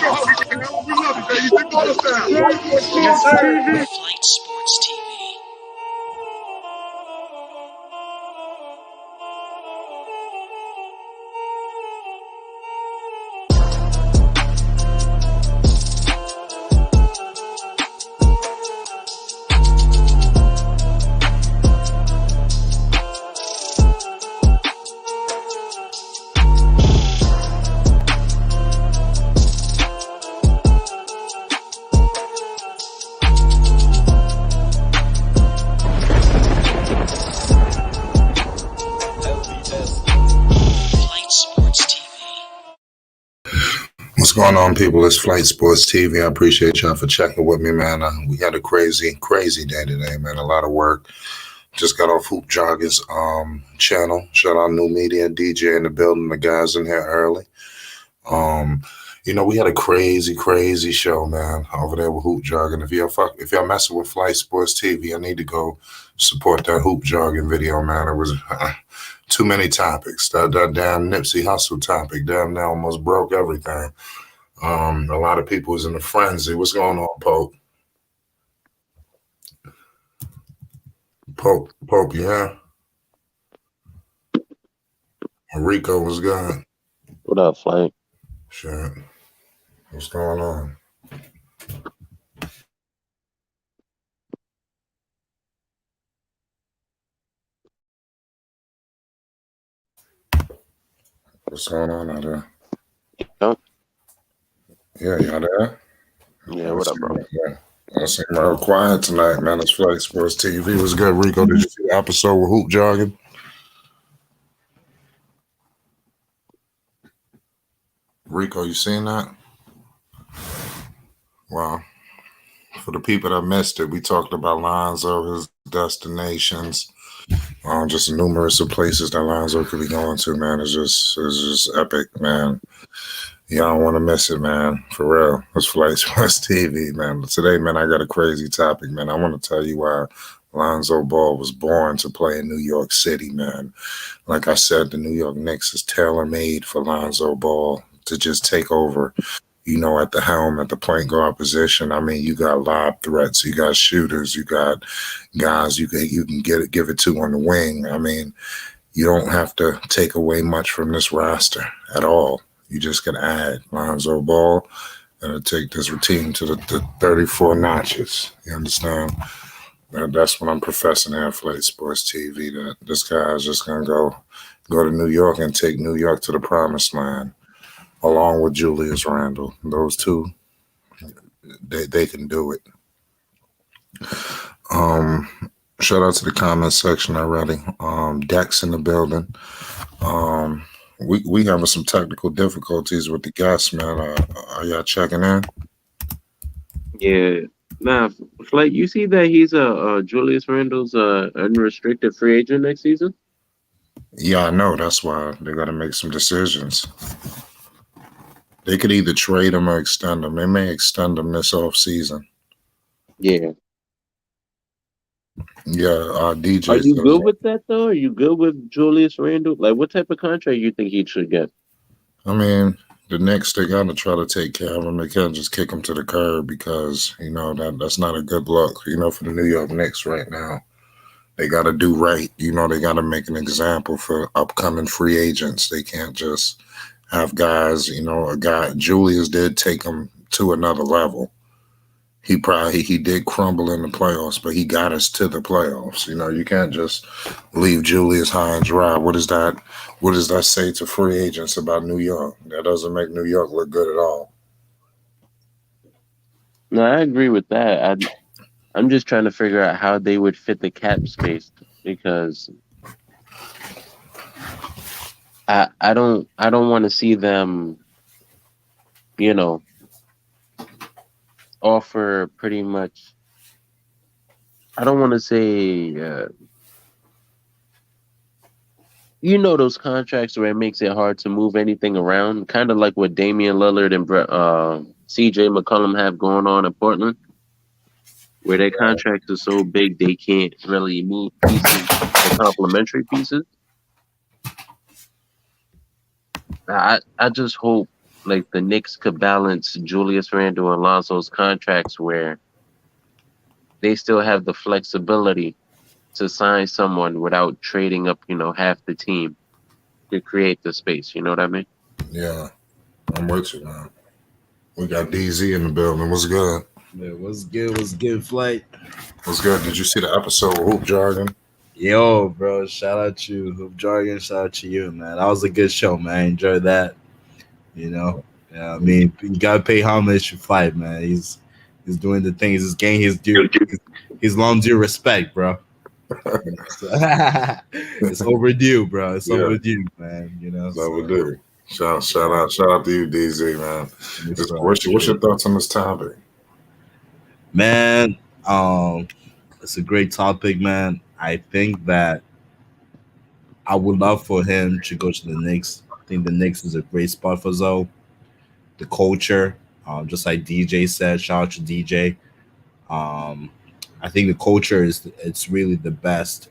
know how we get down. We love it, baby. Big ball sound. Yes, sir. Flight Sports TV. Flight Sports TV. What's going on, people? It's Flight Sports TV. I appreciate y'all for checking with me, man. We had a crazy day today, man. A lot of work. Just got off Hoop Joggers channel. Shout out New Media, DJ in the building. The guys in here early. We had a crazy show, man, over there with Hoop Jogging. If y'all messing with Flight Sports TV, I need to go support that Hoop Jogging video, man. It was too many topics. That damn Nipsey Hussle topic, damn, that almost broke everything. A lot of people was in a frenzy. What's going on, Pope? Pope, yeah. Rico was good. What up, Flight? Shit. What's going on? What's going on out there? Yep. Yeah, y'all there? Yeah, what up, bro? I seem real quiet tonight, man. It's Flight Sports TV. What's good, Rico? Did you see the episode with Hoop Jogging? Rico, you seen that? Well, for the people that missed it, we talked about Lonzo, his destinations, just numerous of places that Lonzo could be going to, man. It's just epic, man. Y'all don't want to miss it, man. For real. It's Flight Sports TV, man. But today, man, I got a crazy topic, man. I want to tell you why Lonzo Ball was born to play in New York City, man. Like I said, the New York Knicks is tailor-made for Lonzo Ball to just take over, at the helm, at the point guard position. I mean, you got lob threats, you got shooters, you got guys you can give it to on the wing. I mean, you don't have to take away much from this roster at all. You just can add Lonzo Ball and take this routine to the 34 notches. You understand? That's what I'm professing at Flight Sports TV, that this guy is just going to go to New York and take New York to the promised land, along with Julius Randle. Those two, they can do it. Shout out to the comment section already. Dex in the building. We having some technical difficulties with the guests, man. Are y'all checking in? Yeah. Now, Flight, you see that he's Julius Randle's unrestricted free agent next season? Yeah, I know. That's why they got to make some decisions. They could either trade him or extend him. They may extend him this off season. Yeah. Yeah, DJ. Are you good with that, though? Are you good with Julius Randle? Like, what type of contract you think he should get? I mean, the Knicks, they got to try to take care of him. They can't just kick him to the curb because, that's not a good look, for the New York Knicks right now. They got to do right. They got to make an example for upcoming free agents. They can't just have guys, Julius did take him to another level. He did crumble in the playoffs, but he got us to the playoffs. You can't just leave Julius high and dry. What does that say to free agents about New York? That doesn't make New York look good at all. No, I agree with that. I'm just trying to figure out how they would fit the cap space, because I don't want to see them, offer pretty much. I don't want to say, those contracts where it makes it hard to move anything around, kind of like what Damian Lillard and CJ McCollum have going on in Portland, where their contracts are so big they can't really move pieces, the complementary pieces. I just hope like the Knicks could balance Julius Randle and Lonzo's contracts where they still have the flexibility to sign someone without trading up, half the team to create the space. You know what I mean? Yeah, I'm with you, man. We got DZ in the building. What's good? Man, what's good? What's good, flight? What's good? Did you see the episode of Hoop Jargon? Yo, bro, shout out to you, Hoop Jargon. Shout out to you, man. That was a good show, man. I enjoyed that. You know, yeah, I mean, you gotta pay homage to Flight, man. He's doing the things. He's getting his long due respect, bro. So, it's overdue, bro. It's Yeah. overdue, man. That would do. Shout out to you, DZ, man. What's your thoughts on this topic? Man, it's a great topic, man. I think that I would love for him to go to the Knicks. I think the Knicks is a great spot for Zoe. The culture, just like DJ said, shout out to DJ. I think the culture it's really the best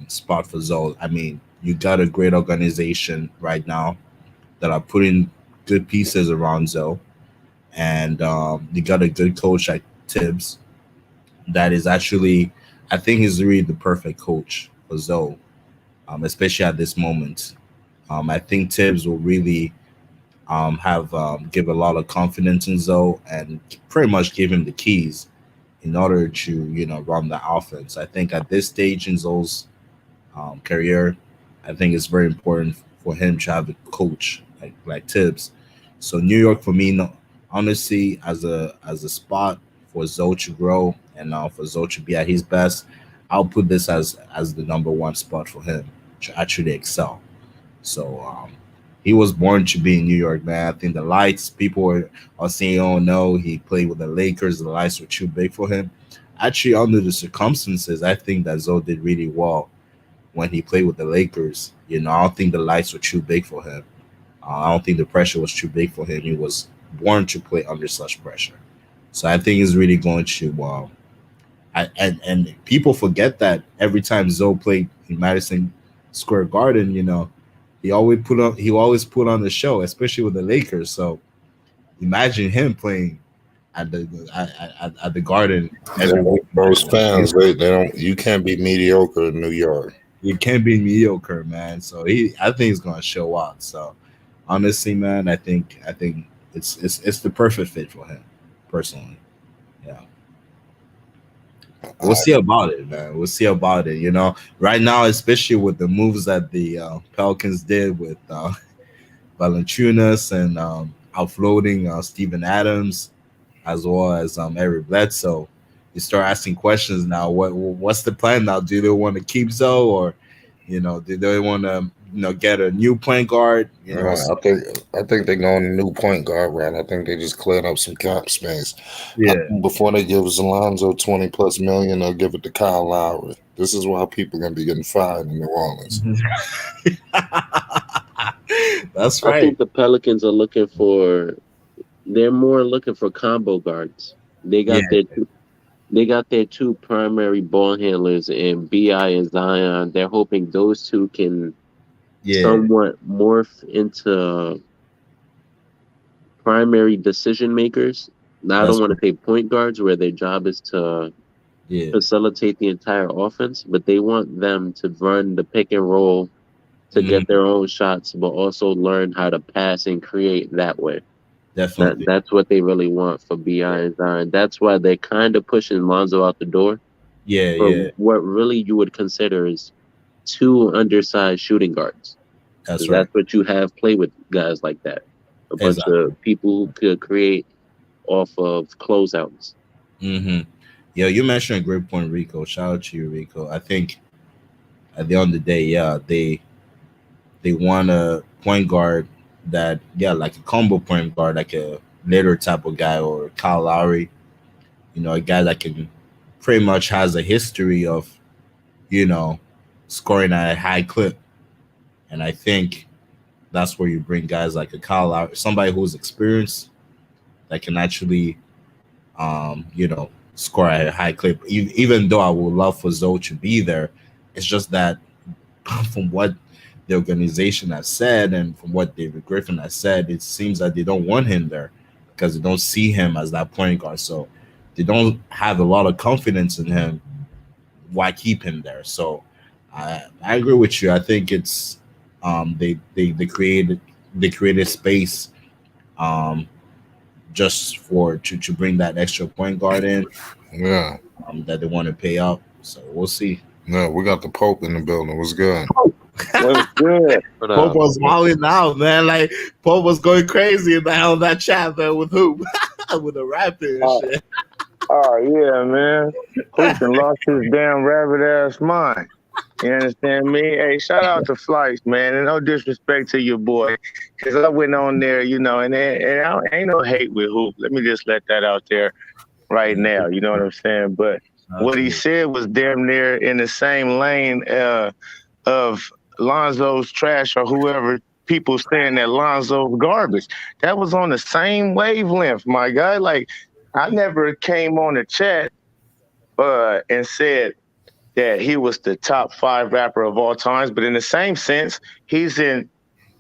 spot for Zoe. I mean, you got a great organization right now that are putting good pieces around Zoe, and you got a good coach like Tibbs that is actually, I think he's really the perfect coach for Zoe, especially at this moment. I think Tibbs will really have give a lot of confidence in Zoe and pretty much give him the keys in order to run the offense. I think at this stage in Zoe's career, I think it's very important for him to have a coach like Tibbs. So New York for me, no, honestly, as a spot for Zoe to grow and for Zoe to be at his best, I'll put this as the number one spot for him to actually excel. So he was born to be in New York, man. I think the lights, people are saying, oh no, he played with the Lakers, the lights were too big for him. Actually, under the circumstances, I think that Zoe did really well when he played with the Lakers. I don't think the lights were too big for him. I don't think the pressure was too big for him. He was born to play under such pressure. So I think he's really going to. And people forget that every time Zoe played in Madison Square Garden, he always put on the show, especially with the Lakers. So imagine him playing at the Garden every week. Those fans, they don't. You can't be mediocre in New York. You can't be mediocre, man. So I think he's gonna show out. So honestly, man, I think it's the perfect fit for him, personally. Yeah. We'll see about it, man. We'll see about it. Right now, especially with the moves that the Pelicans did with Valanciunas and offloading Steven Adams, as well as Eric Bledsoe, you start asking questions now. What's the plan now? Do they want to keep Zoe, or do they want to get a new point guard? I think they're going a new point guard route. I think they just cleared up some cap space. Yeah. Before they give Lonzo $20+ million, they'll give it to Kyle Lowry. This is why people are gonna be getting fired in New Orleans. That's I right. think the Pelicans are they're more looking for combo guards. They got their two primary ball handlers in BI and Zion. They're hoping those two can somewhat morph into primary decision makers. Now, I don't want to say point guards where their job is to facilitate the entire offense, but they want them to run the pick and roll to get their own shots, but also learn how to pass and create that way. Definitely. That's what they really want for BI and Zion. That's why they're kind of pushing Lonzo out the door. What really you would consider is two undersized shooting guards. That's right. That's what you have play with guys like that. A bunch of people who could create off of closeouts. Mm-hmm. Yeah, you mentioned a great point, Rico. Shout out to you, Rico. I think at the end of the day, they want a point guard that, like a combo point guard, like a later type of guy, or Kyle Lowry, a guy that can pretty much has a history of, scoring at a high clip. And I think that's where you bring guys like a Kyle Lowry, somebody who's experienced that can actually, score at a high clip. Even though I would love for Zoe to be there, it's just that from what the organization has said, and from what David Griffin has said, it seems that they don't want him there because they don't see him as that point guard. So they don't have a lot of confidence in him. Why keep him there? So I agree with you. I think it's they created space um, just for to bring that extra point guard in Yeah. that they want to pay up. So we'll see. No, we got the Pope in the building. What's good? What's good? What Pope up? was wilding out, man. Like Pope was going crazy in that chat, man, with Hoop, with the rapping and Oh, shit. oh yeah, man. Houston lost his damn rabbit ass mind. You understand me? Hey, shout out to Flights, man. And no disrespect to your boy. Because I went on there, ain't no hate with Hoop. Let me just let that out there right now. You know what I'm saying? But what he said was damn near in the same lane of Lonzo's trash or whoever people saying that Lonzo's garbage. That was on the same wavelength, my guy. Like, I never came on the chat and said that he was the top 5 rapper of all times, but in the same sense, he's in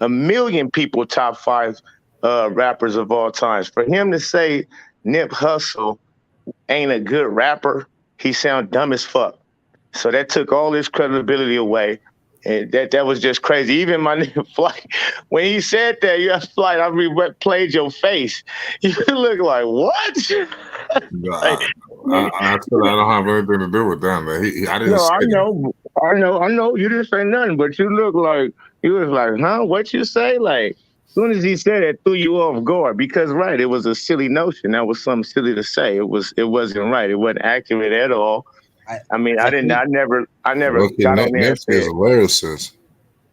a million people top 5 rappers of all times. For him to say Nip Hussle ain't a good rapper, he sound dumb as fuck. So that took all his credibility away. And that was just crazy. Even my nigga Flight, when he said that, you have Flight, I played your face. You look like, what? Like, I said I don't have anything to do with them. But I didn't no, say I that. know. You didn't say nothing, but you look like you was like, huh? What you say? Like, as soon as he said it, threw you off guard because right, it was a silly notion. That was something silly to say. It wasn't right. It wasn't accurate at all. I mean, I never Look, got on there and Nipsey is said a lyricist.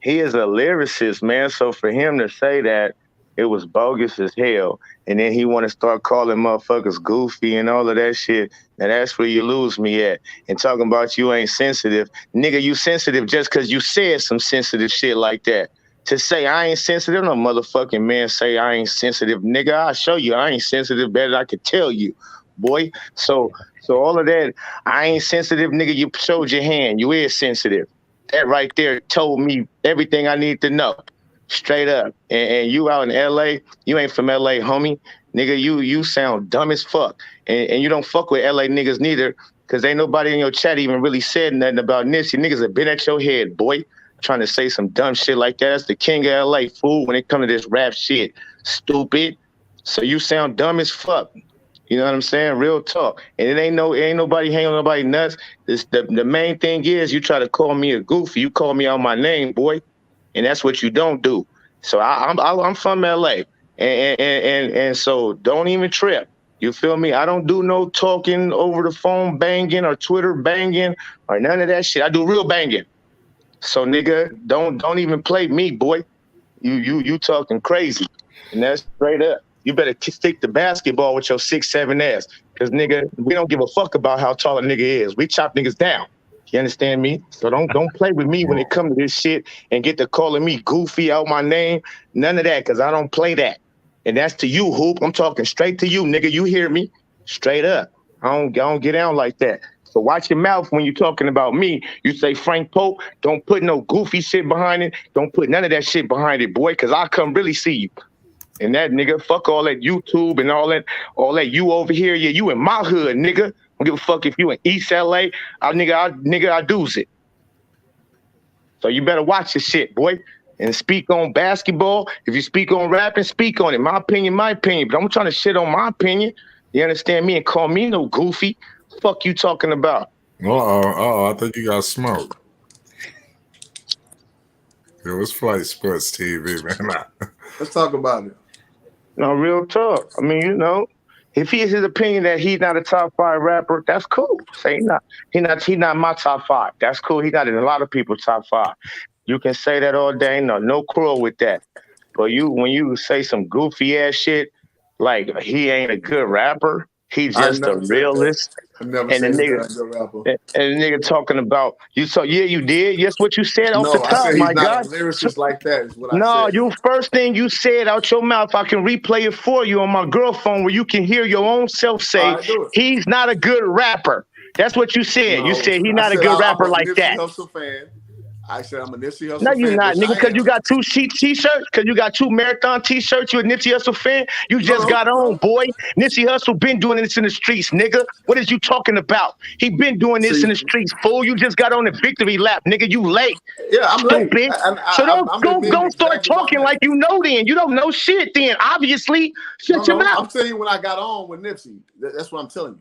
he is a lyricist, man. So for him to say that, it was bogus as hell. And then he want to start calling motherfuckers goofy and all of that shit. Now that's where you lose me at. And talking about you ain't sensitive. Nigga, you sensitive just because you said some sensitive shit like that. To say I ain't sensitive, no motherfucking man say I ain't sensitive. Nigga, I'll show you I ain't sensitive better than I could tell you, boy. So all of that, I ain't sensitive, nigga, you showed your hand. You is sensitive. That right there told me everything I need to know. Straight up. And you out in LA, you ain't from LA, homie. Nigga, you sound dumb as fuck. And you don't fuck with LA niggas neither, because ain't nobody in your chat even really said nothing about Nipsey. Niggas have been at your head, boy, trying to say some dumb shit like that. That's the king of LA, fool, when it comes to this rap shit. Stupid. So you sound dumb as fuck. You know what I'm saying? Real talk. And it ain't nobody hanging on nobody nuts. The main thing is you try to call me a goofy. You call me out my name, boy. And that's what you don't do. So I'm from LA, and so don't even trip. You feel me? I don't do no talking over the phone banging or Twitter banging or none of that shit. I do real banging. So nigga, don't even play me, boy. You talking crazy, and that's straight up. You better stick to basketball with your 6'7" ass, because nigga, we don't give a fuck about how tall a nigga is. We chop niggas down. You understand me? So don't play with me when it comes to this shit and get to calling me goofy out my name. None of that, because I don't play that. And that's to you, Hoop. I'm talking straight to you, nigga. You hear me? Straight up. I don't get down like that. So watch your mouth when you're talking about me. You say Frank Pope, don't put no goofy shit behind it. Don't put none of that shit behind it, boy, because I'll come really see you. And that nigga, fuck all that YouTube and all that you over here. Yeah, you in my hood, nigga. I don't give a fuck if you in East LA. I do's it. So you better watch your shit, boy. And speak on basketball. If you speak on rapping, speak on it. My opinion. But I'm trying to shit on my opinion. You understand me? And call me no goofy. Fuck you talking about? I think you got smoked. It was Flight Sports TV, man. Let's talk about it. No, real talk. I mean, if he is his opinion that he's not a top 5 rapper, that's cool. Say he not my top 5. That's cool. He's not in a lot of people's top 5. You can say that all day. No quarrel with that. But when you say some goofy ass shit, like he ain't a good rapper, he just a realist. I never And the said nigga, he's not a good rapper. and the nigga talking about you. So yeah, you did. Yes, what you said off the No, I top, said he's my not guy. a lyricist like that. Is what I No, said. you first thing you said out your mouth, I can replay it for you on my girl phone where you can hear your own self say, All right, do it. he's not a good rapper. That's what you said. No, You said he's I not a said good I'm rapper a like Nipsey that. Hussle fan. I said I'm a Nipsey Hussle No, you fan. not, Yes, nigga, I because you am. got 2 sheet t-shirts, because you got 2 marathon t-shirts, you a Nipsey Hussle fan. You just got on, No. boy. Nipsey Hussle been doing this in the streets, nigga. What is you talking about? He been doing this See, in the streets, fool. You just got on the victory lap, nigga. You late. yeah, I'm late. Stupid. So I'm admitting don't start exactly why I'm talking late. like you know then. You don't know shit then. Obviously. Shut your No, mouth. I'm telling you when I got on with Nipsey. That's what I'm telling you.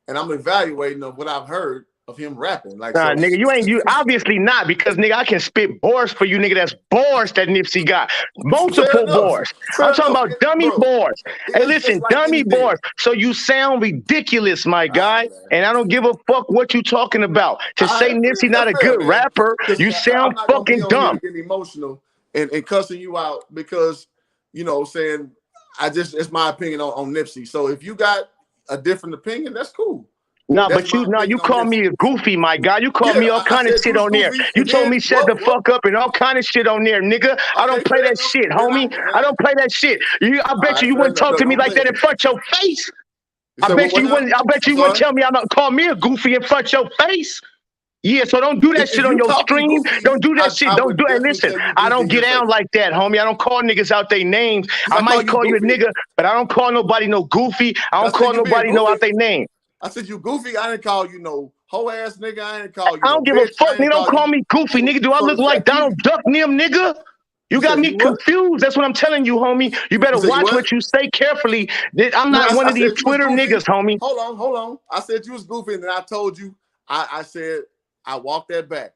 And I'm evaluating of what I've heard of him rapping. Like, Nah, so. nigga, you obviously not, because nigga, I can spit bars for you, nigga. That's bars that Nipsey got. Multiple bars. I'm talking about dummy bars. Hey, listen, like dummy anything. bars. So you sound ridiculous, my guy. Man. And I don't give a fuck what you talking about. To say Nipsey not a good rapper, you sound I'm not gonna be fucking on here dumb. getting emotional and cussing you out because, you know, saying it's my opinion on Nipsey. So if you got a different opinion, that's cool. No, That's but you call me a goofy, my guy. You call me all kind of shit on there. You told me shut the fuck up and all kind of shit on there, nigga. I don't play that shit, homie. I don't play that shit. I bet you wouldn't talk to me like that in front of your face. I bet you wouldn't tell me call me a goofy in front of your face. Yeah, so don't do that shit on your stream. Don't do that shit. Don't do it. Listen, I don't get down like that, homie. I don't call niggas out their names. I might call you a nigga, but I don't call nobody no goofy. I don't call nobody no out their name. I said you goofy. I didn't call you no hoe ass nigga. I didn't call you. I don't give a fuck. Nigga, don't call me goofy, nigga. Do I look like Donald Duck, nigga? You got me confused. That's what I'm telling you, homie. You better watch what you say carefully. I'm not one of these Twitter niggas, homie. Hold on. I said you was goofy, and then I told you. I said I walked that back.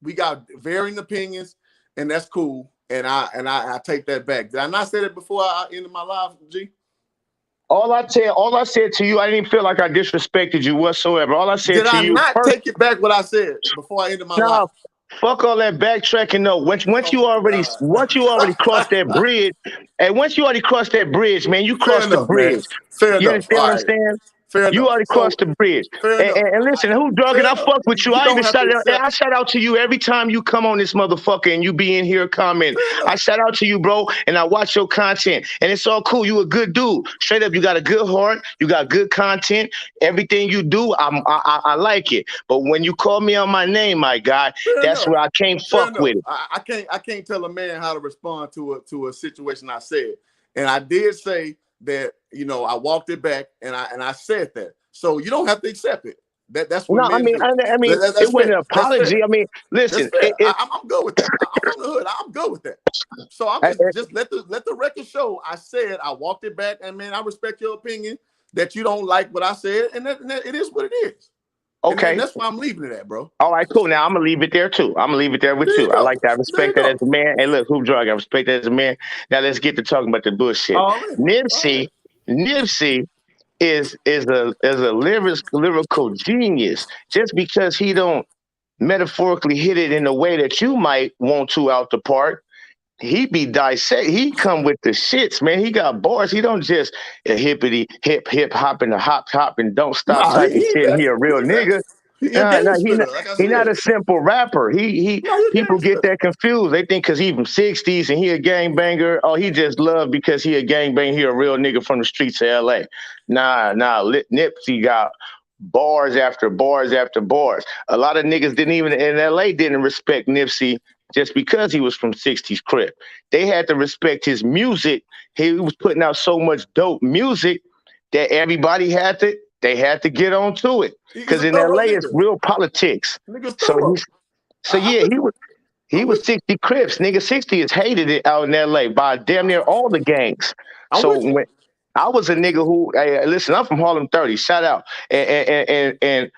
We got varying opinions, and that's cool. And I take that back. Did I not say that before I ended my live, G? All I said to you, I didn't even feel like I disrespected you whatsoever. All I said to you. Did I not take it back what I said before I ended my life? Fuck all that backtracking. No, once you already crossed that bridge, and once you already crossed that bridge, man, you crossed the bridge. Fair you enough. understand what I'm saying? You already crossed the bridge. And listen, who drug it? I fuck with you. I even shout out to you every time you come on this motherfucker and you be in here commenting. I shout out to you, bro, and I watch your content. And it's all cool. You a good dude. Straight up, you got a good heart. You got good content. Everything you do, I like it. But when you call me on my name, my guy, that's where I can't fuck with it. I can't tell a man how to respond to a situation I said. And I did say that, you know, I walked it back and I said that. So you don't have to accept it. That's what I mean, it wasn't an apology. I mean, listen, I'm good with that. I'm from the hood. I'm good with that. So I'm just let the record show. I said I walked it back, and man, I respect your opinion that you don't like what I said, and that it is what it is. Okay, and that's why I'm leaving it at, bro. All right, cool. Now I'm gonna leave it there too. I'm gonna leave it there with you. I like that. I respect that as a man. Hey, look, Hoop Drug, I respect that as a man. Now let's get to talking about the bullshit. Nipsey is a lyrical genius. Just because he don't metaphorically hit it in the way that you might want to out the park, he be dissect. He come with the shits, man. He got bars. He don't just a hippity hip hop and a hop and don't stop type of shit. He a real nigga. He not a simple rapper. People get that confused. They think because he from 60s and he a gangbanger, he just love because he a gangbanger. He a real nigga from the streets of LA. Nah. Nipsey got bars after bars after bars. A lot of niggas in LA didn't respect Nipsey just because he was from 60s crib. They had to respect his music. He was putting out so much dope music that everybody had to get on to it. Because in LA it's real politics. He was 60 Crips. Nigga, 60 is hated out in LA by damn near all the gangs. So when I was a nigga who, hey, listen, I'm from Harlem 30. Shout out. And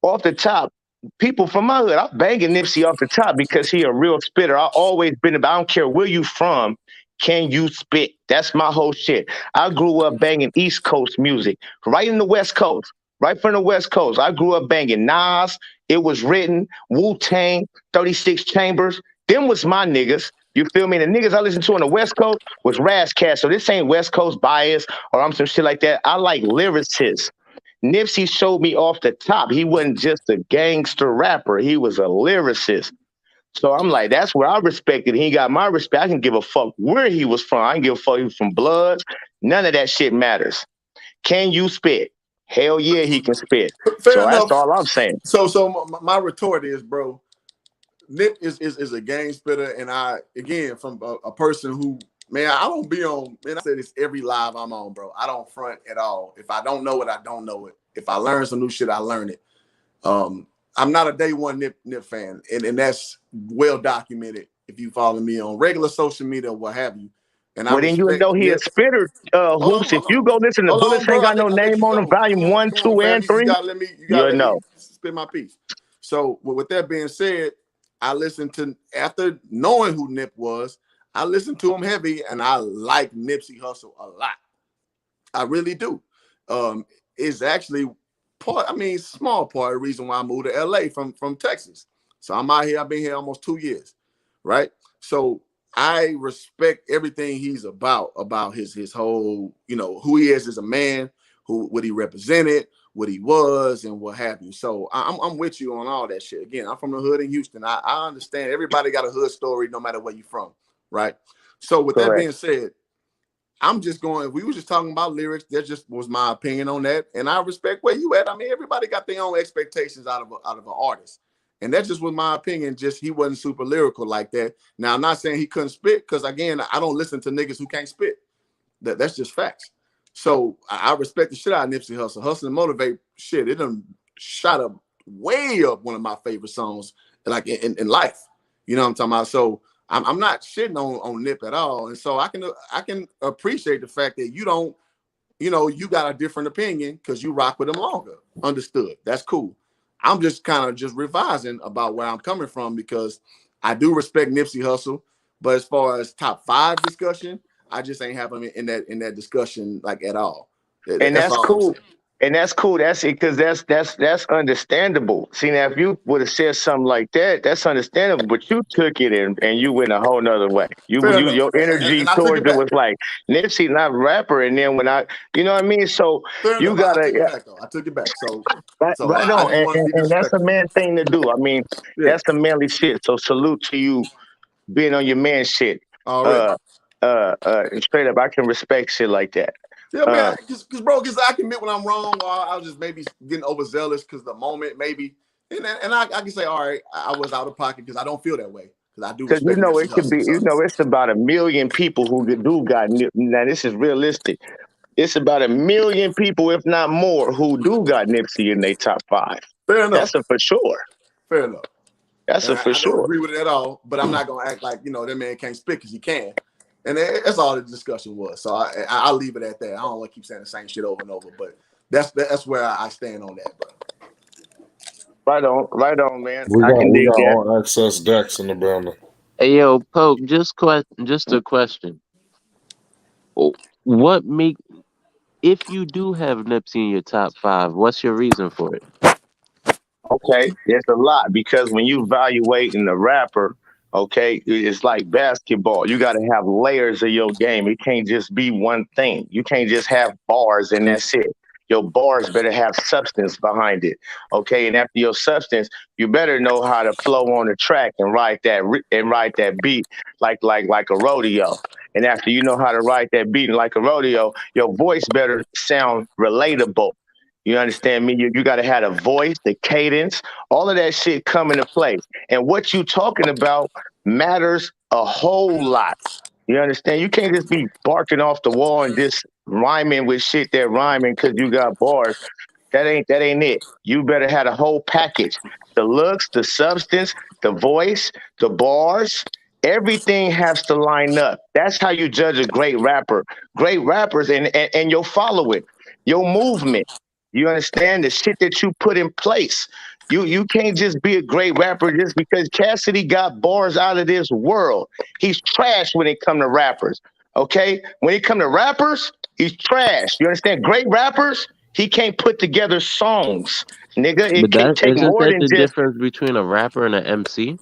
off the top, people from my hood, I'm banging Nipsey off the top because he a real spitter. I always been about, I don't care where you from, can you spit? That's my whole shit. I grew up banging East Coast music, right in the West Coast, right from the West Coast. I grew up banging Nas, It Was Written, Wu-Tang, 36 Chambers. Them was my niggas. You feel me? The niggas I listened to on the West Coast was Razzcast. So this ain't West Coast bias or I'm some shit like that. I like lyricists. Nipsey showed me off the top. He wasn't just a gangster rapper. He was a lyricist. So I'm like, that's where I respected. He got my respect. I can give a fuck where he was from. I can give a fuck if he was from Bloods. None of that shit matters. Can you spit? Hell yeah, he can spit. Fair enough. That's all I'm saying. So my retort is, bro, Nip is a game spitter, and I again from a person who, man, I don't be on. Man, I say this every live I'm on, bro. I don't front at all. If I don't know it, I don't know it. If I learn some new shit, I learn it. I'm not a day one Nip fan, and that's well documented. If you follow me on regular social media or what have you, and I Well, then you would know respect he a Nip. spitter, Hoops. If you go listen to Hold on, Bullets Ain't bro. Got No I let Name you on them, go. volume one, Come on, two, fam. and You just three, gotta let me. You gotta you'll let me know. spit my piece. So, with that being said, I listened to after knowing who Nip was. I listened to him heavy, and I like Nipsey Hussle a lot. I really do. It's actually part. I mean, small part of the reason why I moved to LA from Texas. So I'm out here. I've been here almost 2 years, right? So I respect everything he's about his whole, who he is as a man, what he represented, what he was, and what have you. So I'm with you on all that shit. Again, I'm from the hood in Houston. I understand everybody got a hood story, no matter where you're from, right? So with that Correct. being said, I'm just going. We were just talking about lyrics. That just was my opinion on that, and I respect where you at. I mean, everybody got their own expectations out of an artist, and that just was my opinion. Just he wasn't super lyrical like that. Now, I'm not saying he couldn't spit, because again, I don't listen to niggas who can't spit. That's just facts. So I respect the shit out of Nipsey Hussle. Hustle and Motivate, shit, it done shot up way up one of my favorite songs, like in life. You know what I'm talking about? So I'm not shitting on Nip at all. And so I can appreciate the fact that you don't, you got a different opinion because you rock with him longer. Understood. That's cool. I'm just kind of just revising about where I'm coming from, because I do respect Nipsey Hussle, but as far as top 5 discussion, I just ain't having in that discussion like at all. And That's that's all I'm cool. saying. And that's cool. That's it, because that's understandable. See, now if you would have said something like that, that's understandable. But you took it and you went a whole nother way. Fair You enough. your energy And I took towards it it back. was like Nipsey not rapper, and then when you know what I mean. So Fair you enough. I gotta took it back though. I took it back. So right I on, didn't want to be and that's a disrespectful. man thing to do. I mean, Yeah. that's the manly shit. So salute to you being on your man shit. Already. Uh, straight up, I can respect shit like that. Yeah, man. Uh, Because I can admit when I'm wrong, or I was just maybe getting overzealous because the moment maybe, and I can say, all right, I was out of pocket because I don't feel that way, because I do Because respect Nipsey it could be, Hussle. So it's about 1 million people who do got now. This is realistic. It's about 1 million people, if not more, who do got Nipsey in their top 5. fair enough. That's a for sure. Fair enough. That's And a for I don't sure. agree with it at all, but I'm not gonna act like that man can't spit, because he can. And that's all the discussion was. So I'll leave it at that. I don't want to keep saying the same shit over and over, but that's where I stand on that, bro. Right on, man. We I got can we dig got that. all access decks in the building. Hey, yo, Pope, just a question. What make if you do have Nipsey in your top 5, what's your reason for it? Okay, there's a lot because when you evaluating a rapper, okay, it's like basketball. You got to have layers of your game. It can't just be one thing. You can't just have bars and that's it. Your bars better have substance behind it, okay. And after your substance, you better know how to flow on the track and ride that beat like a rodeo. And after you know how to ride that beat like a rodeo, your voice better sound relatable. You understand me? You got to have a voice, the cadence, all of that shit come into play. And what you talking about matters a whole lot. You understand? You can't just be barking off the wall and just rhyming with shit that rhyming because you got bars. That ain't it. You better have a whole package. The looks, the substance, the voice, the bars, everything has to line up. That's how you judge a great rapper. Great rappers and you'll follow it. Your movement. You understand the shit that you put in place. You can't just be a great rapper just because Cassidy got bars out of this world. He's trash when it come to rappers. Okay? When it come to rappers, he's trash. You understand? Great rappers, he can't put together songs, nigga. It But can't that take isn't more that than the just difference between a rapper and an MC?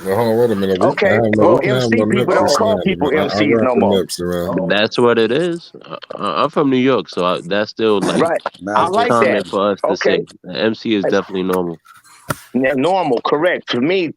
Well, hold on, wait a minute. okay. We Well, can have MC no people Nipsey don't Oh, call slander, people man. I MCs rock no with more. Nipsey, man. oh, That's what it is. I'm from New York, so that's still like Right. I it's Master. like that. common for us to say. Okay. An MC is definitely normal. Normal, correct. For me,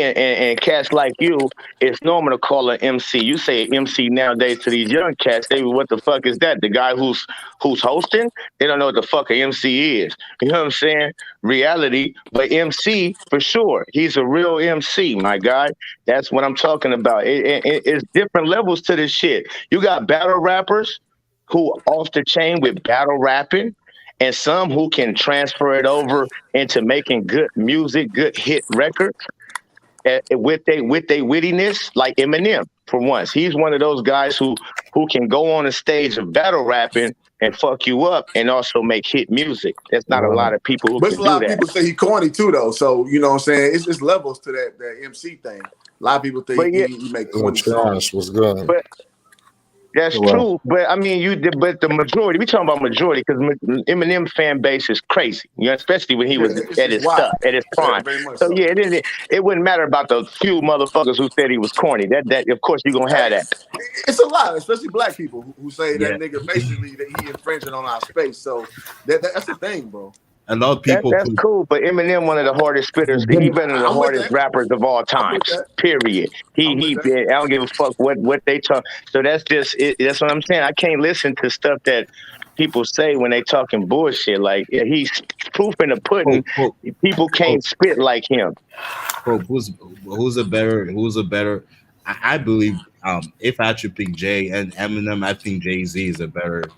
and cats like you, it's normal to call an MC. You say MC nowadays to these young cats, they what the fuck is that? The guy who's hosting? They don't know what the fuck a MC is. You know what I'm saying? Reality, but MC for sure. He's a real MC, my guy. That's what I'm talking about. It's different levels to this shit. You got battle rappers who off the chain with battle rapping, and some who can transfer it over into making good music, good hit records with they wittiness, like Eminem. For once, he's one of those guys who can go on a stage of battle rapping and fuck you up, and also make hit music. There's not a lot of people who But can a do lot of that. people say he corny too, though. So you know what I'm saying? It's just levels to that MC thing. A lot of people think But yeah, he make Well, corny songs. Trash was good. but that's true, but I mean, but the majority. We talking about majority because Eminem fan base is crazy. You know, especially when he Yeah, was at it's his stuff, wild. at his Yeah, prime. very much So so. yeah, it wouldn't matter about the few motherfuckers who said he was corny. That of course you're gonna have that. It's a lot, especially black people who say Yeah. that nigga basically that he infringing on our space. So that's the thing, bro. A lot of That people that's put cool, but Eminem one of the hardest spitters. He been one of the I'm with hardest that. rappers of all I'm with times. that. Period. I'm with He that. I don't give a fuck what they talk. So that's just it. That's what I'm saying. I can't listen to stuff that people say when they talking bullshit. Like he's proof in the pudding. Pope, People can't spit like him. who's a better I believe if I had to pick Jay and Eminem, I think Jay-Z is a better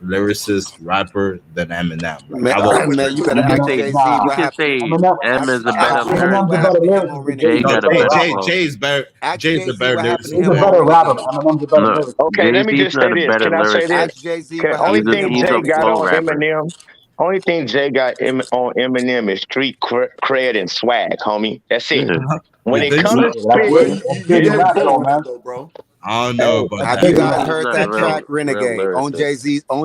lyricist rapper than Eminem. Like Man, I've always I'm with man, that you too. better You can ask say Jay Z you what can happened. say M is a better Ask Jay Z lyric. what happened to him on Jay Renegade. no got a better flow. Jay's better. Ask Jay's Jay a Z better what happened to lyricist him than on Renegade. No, Okay, Jay let me Z's just say not a this. better Can I say this? lyricist. Ask Jay Z Okay, what happened to him He's on a Jay got flow Renegade. on rapper. Eminem. Only thing Jay got on Eminem is street cred and swag, homie. That's it. Yeah. When You it think comes so? to Well, spitting, you it's can't cool. prove that though, bro. I don't know Hey, about Have that. you Jay guys Z's heard not a that track real Renegade on lyricist.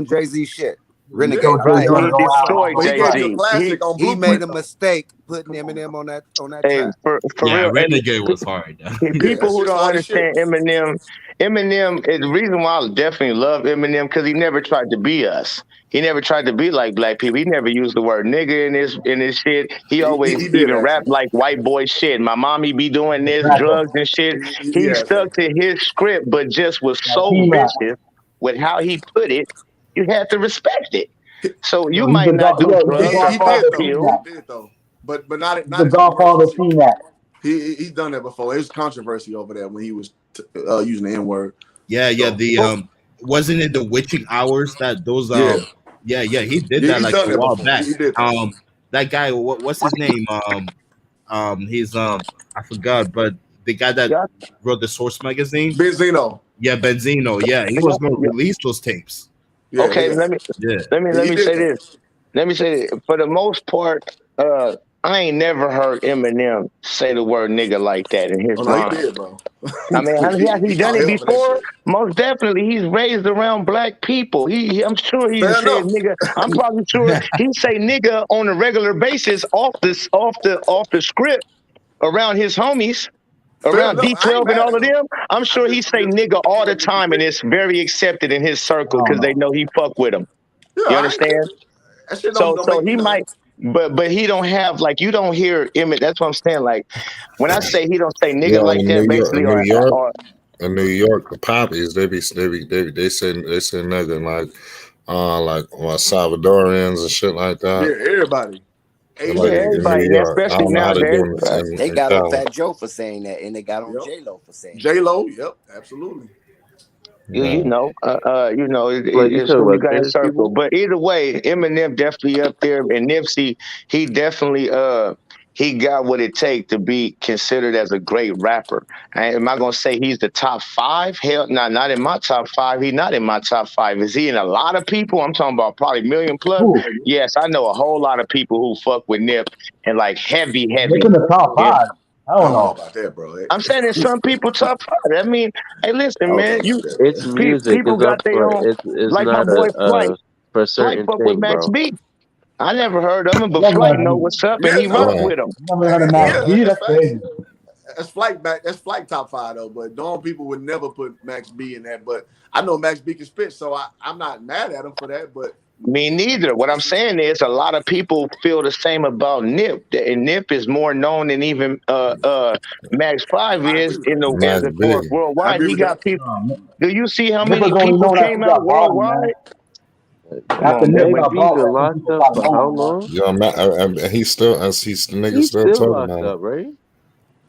Jay Z shit? Yeah, Renegade. right, he but destroyed he Jay gave you a Z. classic on He made Blueprint a though. mistake putting Eminem on that Hey, track. for Yeah, real. And Renegade was hard. Yeah, people that's who just don't hard as shit. understand Eminem is the reason why I definitely love Eminem because he never tried to be us. He never tried to be like black people. He never used the word nigga in his shit. He always He did even rapped actually. like white boy shit. My mommy be doing this, drugs and shit. He He has that. stuck to his script, but just was so vicious with how he put it. You had to respect it. So you might not do drugs or He pop did though. pills. He did though. But not as aggressive. He's done that before. There was controversy over that when he was using the N word. Yeah, So, the wasn't it the witching hours that those yeah, yeah, he did that he's like done a that while before. back. He did that. That guy, what's his name? He's I forgot, but the guy that Yeah, wrote the Source magazine. Benzino. Yeah, Benzino. Yeah, he was gonna yeah. release those tapes. Yeah, Okay, yeah. Yeah, let He me did say that. this. Let me say this. For the most part, I ain't never heard Eminem say the word nigga like that in his Oh no, he rhyme. did, bro. I mean, has he He done caught it hell for that before? shit. Most definitely. He's raised around black people. I'm sure Fair he's said enough. nigga. I'm probably sure he say nigga on a regular basis off the script around his homies, Fair around enough. I ain't D12 and mad all at of him. them. I'm sure he say nigga I'm all just the letting you time, and spit. it's very accepted in his circle because they know he fuck with them. Yeah, You I ain't understand? that shit don't So make me he none. might, but he don't have like you don't hear Emmett. That's what I'm saying. Like when I say he don't say nigga Yeah, like that, basically, or In New York, the poppies they say nigga like Salvadorians and shit like Yeah, that. everybody. And yeah, like Asians. in everybody, New yeah, York, I especially don't know how they do nowadays. They in got on Cali. Fat Joe for saying that, and they got on Yep. J Lo for saying that. J-Lo, yep, absolutely. You Yeah. know, Well, you it's talking who you about got in famous circle. people? But either way, Eminem definitely up there, and Nipsey, he definitely he got what it takes to be considered as a great rapper. And am I gonna say he's the top five? Hell, no, not in my top five. He's not in my top five. Is he in a lot of people? I'm talking about probably million plus. Yes, I know a whole lot of people who fuck with Nip and like heavy, heavy. Yeah. I don't know about that, bro. I'm saying there's some people top five. I mean, hey, I listen, don't know man, about that, It's man. music. people It's up got their for own. it's Like my not boy Flight. for a Flight certain fuck with thing, Max bro. B. I never heard of him, but Flight know what's up and Yeah, he rock no. Yeah. with him. Yeah, that's facts. That's flight top five though. But normal people would never put Max B in that. But I know Max B can spit, so I'm not mad at him for that. But Me neither. What I'm saying is a lot of people feel the same about Nip, and Nip is more known than even Max Five I agree is with in that. the as Max far as B. I worldwide. agree He with that. got people. Do you see how Nip is many only people known after came he out got body, worldwide? man. Come After on, Nip man. Max got B body, been that's when locked people up started for how knowing him, man. long? Yo, he's still as he's the niggas He's still still talking locked about him. up, right?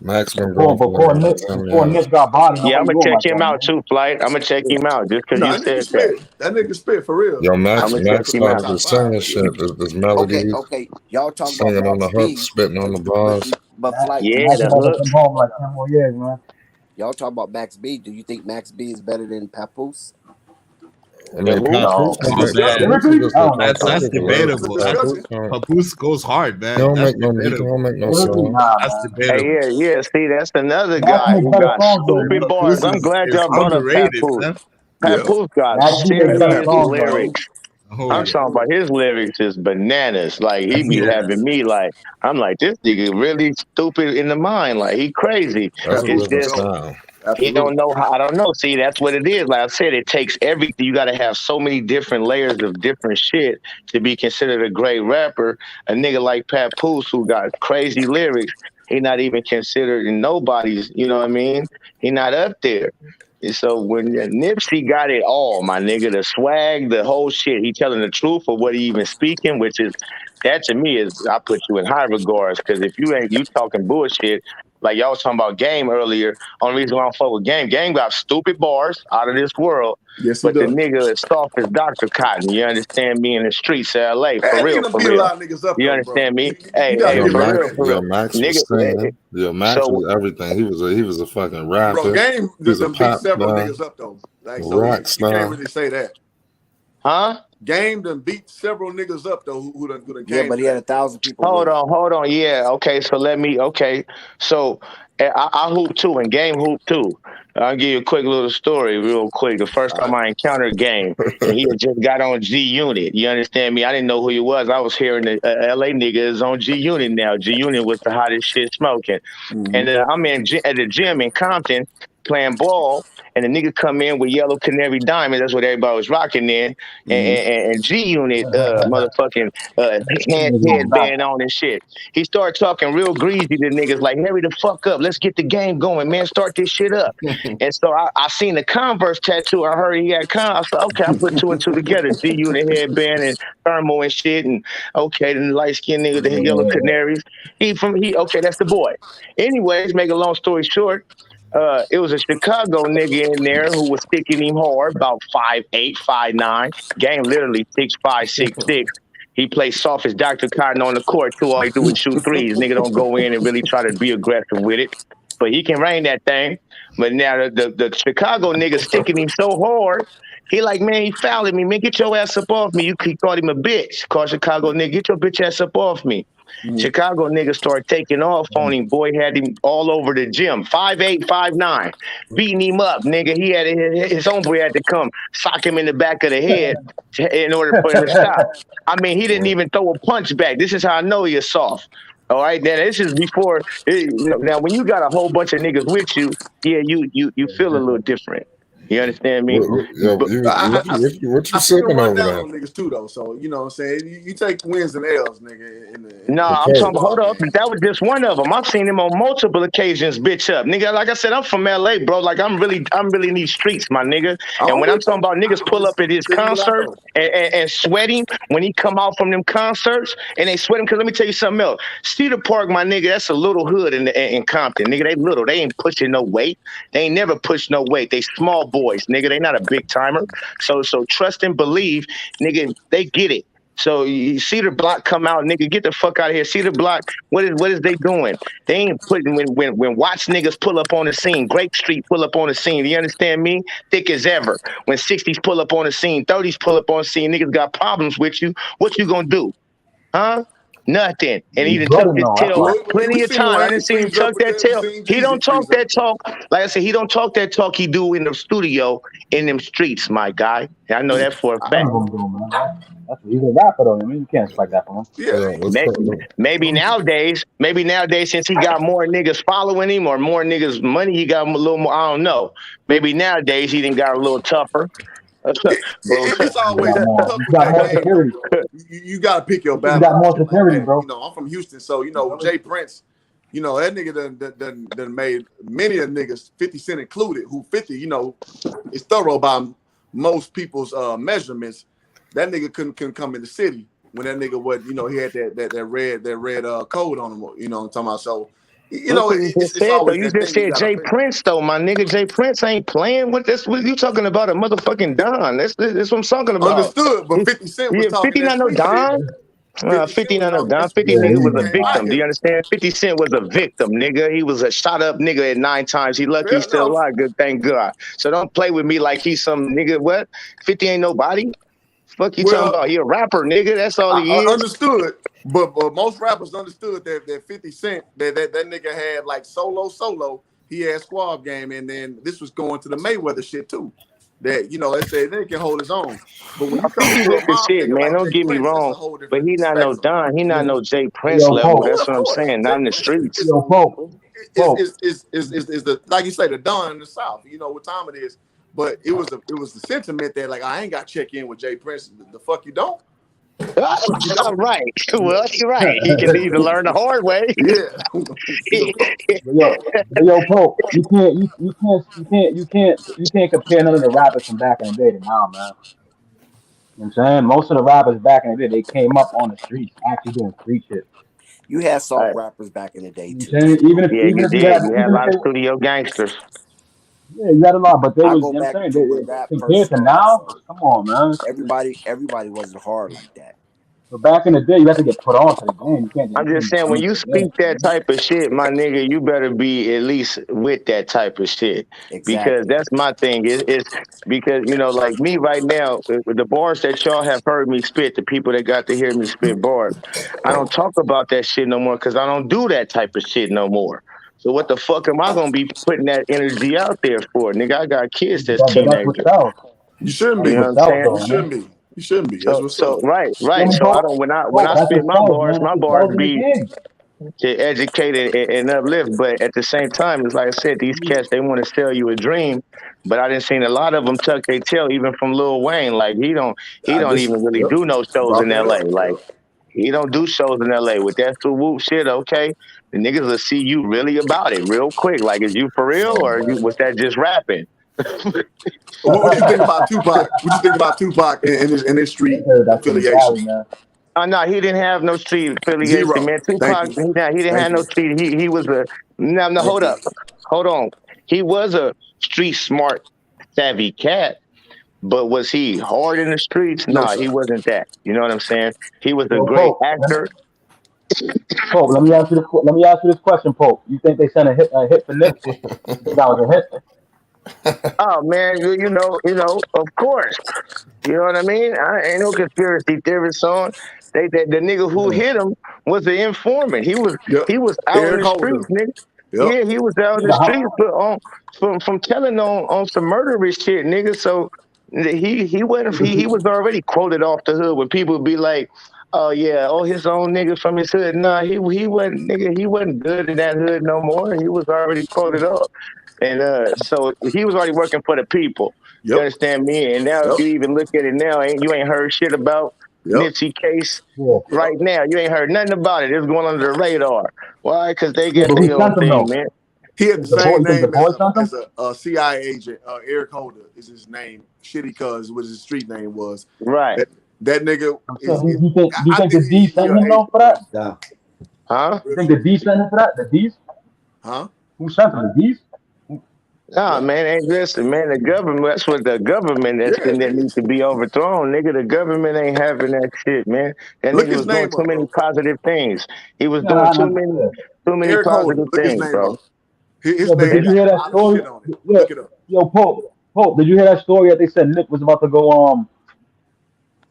Max been Before going for before like Nip 10 years. got body, Yeah, I'm nobody gonna knew him check like him that, out man. too, Flight. I'm gonna check him out just because No, you that nigga said that. spit. That nigga spit for real. Yo, I I'm Max gonna wouldn't check Max put him him in my out. started top just five, saying but yeah. shit. There's Okay, melodies, okay. Y'all talking about singing on the Max hook, B, spitting on the bars. but Flight, do you Yeah, Max the think about to hook. come home like 10 more years, man. y'all talking about Max B? Do you think Max B is better than Papoose? I The mean, who? No. That's a Oh man, discussion. Papoose is Lyrically? just I a don't know. that's Papoose is a That's a debatable. lyricist. That's discussion. Papoose don't Papoose goes hard, he man. don't That's make no he don't debatable. make no Lyrically, song. nah, That's man. debatable. Yeah. See, that's another Max guy makes who better got songs than stupid him. bars. Papoose I'm glad is y'all brought up underrated, Papoose. man. Yeah. Papoose got Max B makes better serious songs than him. lyrics. Oh I'm yeah. talking about his lyrics is bananas. Like he be having me like, I'm like, this nigga really stupid in the mind. Like he crazy. That's a It's Papoose the different just goat. style. he don't Absolutely. know how. I don't know. See, that's what it is. Like I said, it takes everything. You got to have so many different layers of different shit to be considered a great rapper. A nigga like Papoose who got crazy lyrics, he not even considered in nobody's. You know what I mean? He not up there. And so when Nipsey got it all, my nigga, the swag, the whole shit, he telling the truth of what he even speaking, which is that to me is I put you in high regards because if you ain't you talking bullshit like y'all was talking about Game earlier. Only reason why I don't fuck with Game, Game got stupid bars out of this world, Yes, he but the does. nigga is soft as Dr. Cotton. You understand me in the streets of LA for And he real, done for beat a real. lot of niggas up You though, bro. understand me? You Hey, got to hey, Yo, give him for the real, credit. for real. Max was Nigga, singing. Yo, Max so was everything. He was a fucking Bro, rapper. Game He was a done beat pop several star, niggas up though. a Like so, rock you can't star. really say that. huh? Game done beat several niggas up though who done Yeah, came but to he had that. 1,000 people with him. Hold on. Yeah, okay. So let me. Okay, so I hoop too, and Game hoop too. I'll give you a quick little story, real quick. The first All time right. I encountered Game, and he had just got on G Unit. You understand me? I didn't know who he was. I was hearing the LA nigga is on G Unit now. G Unit was the hottest shit smoking. Mm-hmm. And I'm at the gym in Compton playing ball, and the nigga come in with yellow canary diamond. That's what everybody was rocking then. Mm-hmm. And G Unit, motherfucking Niggas on back. headband on and shit. He started talking real greasy to niggas like, hurry the fuck up. Let's get the game going, man. Start this shit up. And so I seen the Converse tattoo. I heard he had I said, okay, I put two and two together. G Unit headband and thermal and shit. And okay, then the light skinned nigga, the yellow Yeah. canaries. Okay, that's the boy. Anyways, make a long story short, it was a Chicago nigga in there who was sticking him hard, about 5'8", 5'9". Game literally 6'5", 6'6". He plays soft as Dr. Cotton on the court too. All he do is shoot threes. Nigga don't go in and really try to be aggressive with it. But he can rain that thing. But now the Chicago nigga sticking him so hard, he like, man, he fouling me. Man, get your ass up off me. He called him a bitch. Called Chicago nigga, get your bitch ass up off me. Mm-hmm. Chicago niggas started taking off on him. Boy had him all over the gym. 5'8", 5'9", beating him up, nigga. He had his homeboy had to come sock him in the back of the head in order for him to stop. I mean, he didn't even throw a punch back. This is how I know he is soft. All right, now this is before. Now, when you got a whole bunch of niggas with you, yeah, you feel a little different. You understand me? Yo, But what you I see him sipping run over down there? on niggas too though. So you know what I'm saying. You take wins and L's, nigga, no, in I'm this talking Okay. about, hold ball up. game. That was just one of them. I've seen him on multiple occasions, bitch up. Nigga, like I said, I'm from LA, bro. Like I'm really in these streets, my nigga. And I'm when I'm with talking you. about niggas I'm pull just up at his telling you what I concerts know. and sweating when he come out from them concerts and they sweating, because let me tell you something else. Cedar Park, my nigga, that's a little hood in Compton. Nigga, they little. They ain't pushing no weight. They ain't never pushed no weight. They small boys, nigga. They not a big timer. So trust and believe, nigga, they get it. So you see the block come out, nigga, get the fuck out of here. See the block. What is they doing? They ain't putting when Watts niggas pull up on the scene, Grape Street pull up on the scene. You understand me? Thick as ever. When 60s pull up on the scene, 30s pull up on the scene, niggas got problems with you. What you gonna do? Huh? Nothing. And he He's done tucked blooding his though. That's tail why. Well, we plenty of seen time. I Wayne didn't see him freeze up tuck with that that. We tail. seen He Jeezy don't talk freeze up that with that. talk. Like I said, he don't talk that talk he do in the studio in them streets, my guy. I know that for a I, None fact. of them do, man. He's a rapper though. I mean, you can't expect that from him. yeah, Yeah, Maybe nowadays, since he got more niggas following him or more niggas money, he got a little more. I don't know. Maybe nowadays he done got a little tougher. It's always tough You with got that more game though. security. You got to pick your You battles got and more shit like security, that. bro. You know, I'm from Houston, so Jay Prince. That nigga done made many a niggas, 50 Cent included, who 50, is thorough by most people's measurements. That nigga couldn't come in the city when that nigga he had that red code on him. You know what I'm talking about? So Look what you just it's said, though. always You that just thing you said gotta Jay pick. Prince, though, my nigga. Jay Prince ain't playing with this. What you talking about? A motherfucking Don. That's what I'm talking about. Understood, but 50 Cent was Yeah, talking 50 that not no street shit. Don. 50 Cent 50 was not no talking Don. that street 50 Yeah, shit nigga he when was he a was came out victim. Do here. you understand? 50 Cent was a victim, nigga. He was a shot up nigga at 9 times. He lucky Fair he's still enough. alive. Good, thank God. So don't play with me like he's some nigga. What? 50 ain't nobody. Fuck you talking Well, about? He a rapper, nigga. That's all he I is. understood, but most rappers understood that 50 Cent that nigga had like solo. He had squad game, and then this was going to the Mayweather shit too. That they say they can hold his own, but when you come 50 to a with the mob shit, nigga man. like Don't Jay get me Prince, that's a wrong. whole But different he not no spectrum. Don. He not no Jay Prince Yo, level. Pope. Oh, That's of what I'm course, saying. Jay Not in the Prince streets. Yo, Pope. Pope. is the like you say the Don in the South. You know what time it is, but it was the sentiment that like I ain't got to check in with Jay Prince. The fuck you don't. You don't. Right. Well, you're right. He can need to learn the hard way. Yeah. Yo, Pope, you can't compare none of the rappers from back in the day to now, man. You know what I'm saying? Most of the rappers back in the day, they came up on the streets, actually doing street shit. You had soft Right. rappers back in the day You know too. what I'm saying? Yeah, Even you if you had, did. You had a even if lot of they, studio gangsters. yeah, you had a lot, but they I was, go you know what back I'm saying? to when rap first Compared to started, now, so come on, man. everybody wasn't hard like that. But back in the day, you had to get put on to the game. I'm You just couldn't saying, come when into you the game. speak that type of shit, my nigga, you better be at least with that type of shit. Because Exactly. that's my thing. It's because, like me right now, with the bars that y'all have heard me spit, the people that got to hear me spit bars, I don't talk about that shit no more because I don't do that type of shit no more. So what the fuck am I gonna be putting that energy out there for? Nigga, I got kids that's But that's what teenagers. sells. You shouldn't That's You be. know what what I'm sells, saying? You though, man. shouldn't be. You shouldn't be. That's So what's so up. right, Yeah, right. but So I don't when Pope, I that's spit what sells, man. That's my what bars sells in the be game. to educate and uplift. But at the same time, it's like I said, these cats they want to sell you a dream. But I didn't seen a lot of them tuck their tail, even from Lil Wayne. Like he I don't just even really yep. do no shows Brought in that L.A. up. Like Yep. he don't do shows in L.A. with that swoop shit. Okay, the niggas will see you really about it real quick. Like is you for real or was that just rapping? What you think about Tupac? What you think about Tupac in his street That's from affiliation? Cali, man. Oh no, he didn't have no street affiliation, Zero. man. Thank Tupac, you. he didn't Thank have no you. street. He was a no, no. Thank Hold you. up, hold on. He was a street smart, savvy cat, but was he hard in the streets? No, No, sir. he wasn't that. You know what I'm saying? He was a Yo, great Pope, actor. Pope, let me ask you this question, Pope. You think they sent a hit for Nick? You think that was a hit? Oh man, of course. You know what I mean? I ain't no conspiracy theorist on. The nigga who Yeah. hit him was the informant. Yep. He was out in Eric the streets, Holder. nigga. Yep. Yeah, he was out in Yeah, the streets, but from telling on some murderous shit, nigga. So he wasn't he was already quoted off the hood when people would be like, oh yeah, oh his own nigga from his hood. Nah, he wasn't nigga. He wasn't good in that hood no more. He was already quoted off, and so he was already working for the people. You Yep. understand me? And now if Yep. you even look at it now, you ain't heard shit about Yep. Nipsey case yeah, Yep. right now. You ain't heard nothing about it. It's going under the radar. Why? Because they yeah. got But who their own sent him thing, though? man. He had the The boy, same you think the name boy sent him? as a CIA agent. Eric Holder is his name. Shitty cuz what his street name was. Right. That nigga I'm is. saying, do you I think the think D he sent an him though agent, for bro. that? Down. Huh? You Real think the shit. D sent him for that? The D's? Huh? Who sent him? The D's? Nah, Yep. man, ain't listen, man. The government, that's what the government Yeah, that it needs is. to be overthrown, nigga. The government ain't having that shit, man. That Look nigga his was doing name too up, many bro. positive things. He was doing Nah, nah, yeah. too many Eric Holder. positive Look his things, name bro. up. His Yeah, but name did you got hear a that lot of story? shit on it. Yeah, Look it up. yo, Pope, did you hear that story that they said Nick was about to go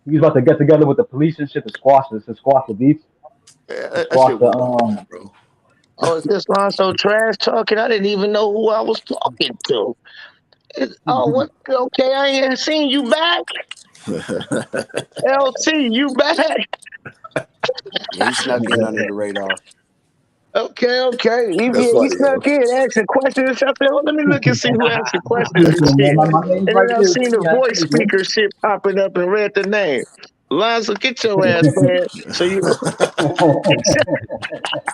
he was about to get together with the police and shit to squash the beef, Yeah, to that squash shit the wasn't gonna happen, bro. Oh, is this Lonzo trash talking? I didn't even know who I was talking to. Oh, what? Okay, I ain't seen you back. LT, you back? Yeah, he snuck in under the radar. Okay. That's He funny, yo. snuck in asking questions. I said, well, let me look and see who asking questions and Listen, man, shit. my name's And right then I there. seen the Yeah, voice listen. speaker shit popping up and read the name. Lonzo, get your ass, man. So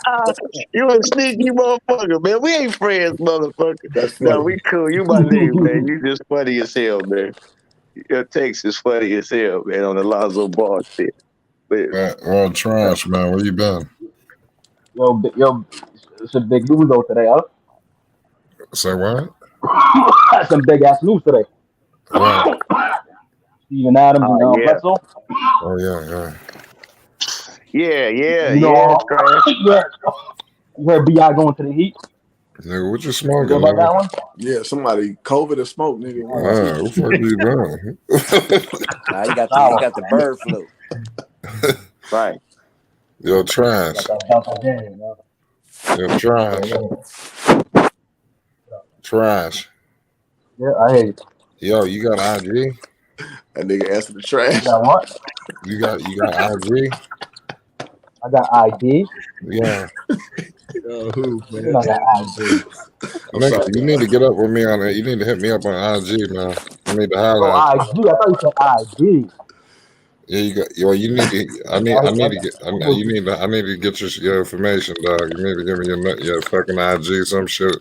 uh, you a sneaky motherfucker, man. We ain't friends, motherfucker. That's No, funny. we cool. You my nigga, man. You just funny as hell, man. Your text is funny as hell, man, on the Lonzo Ball shit. But Well, trash, man. Where you been? yo, it's a big news though today, huh? Say what? Some big ass news today. What? Steven Adams and yeah. Bledsoe. Oh yeah. Yeah, trash. Yeah, you heard Bi going to the Heat. Nigga, what you You hear smoking, about nigga? that one? Yeah, somebody COVID or smoke, nigga. One or two. Who the fuck you been? Nah, he Sour. got the bird flu. Right. Yo, Got trash. that Delta variant, man. Yo, Yeah, trash. Trash. yeah, I hear you. Yo, you got IG? That nigga answered the I trash. got what? You got IG? I got ID. Yeah. Yo, who, What do you mean man? I got ID? I'm Nigga, sorry, you need y'all. to get up with me on it. You need to hit me up on IG, man. I need to Oh, highlight. ID. I thought you said ID. Yeah, you got. Yo, you need to. I need to get. I'm I need to get your information, dog. You need to give me your fucking IG, some shit.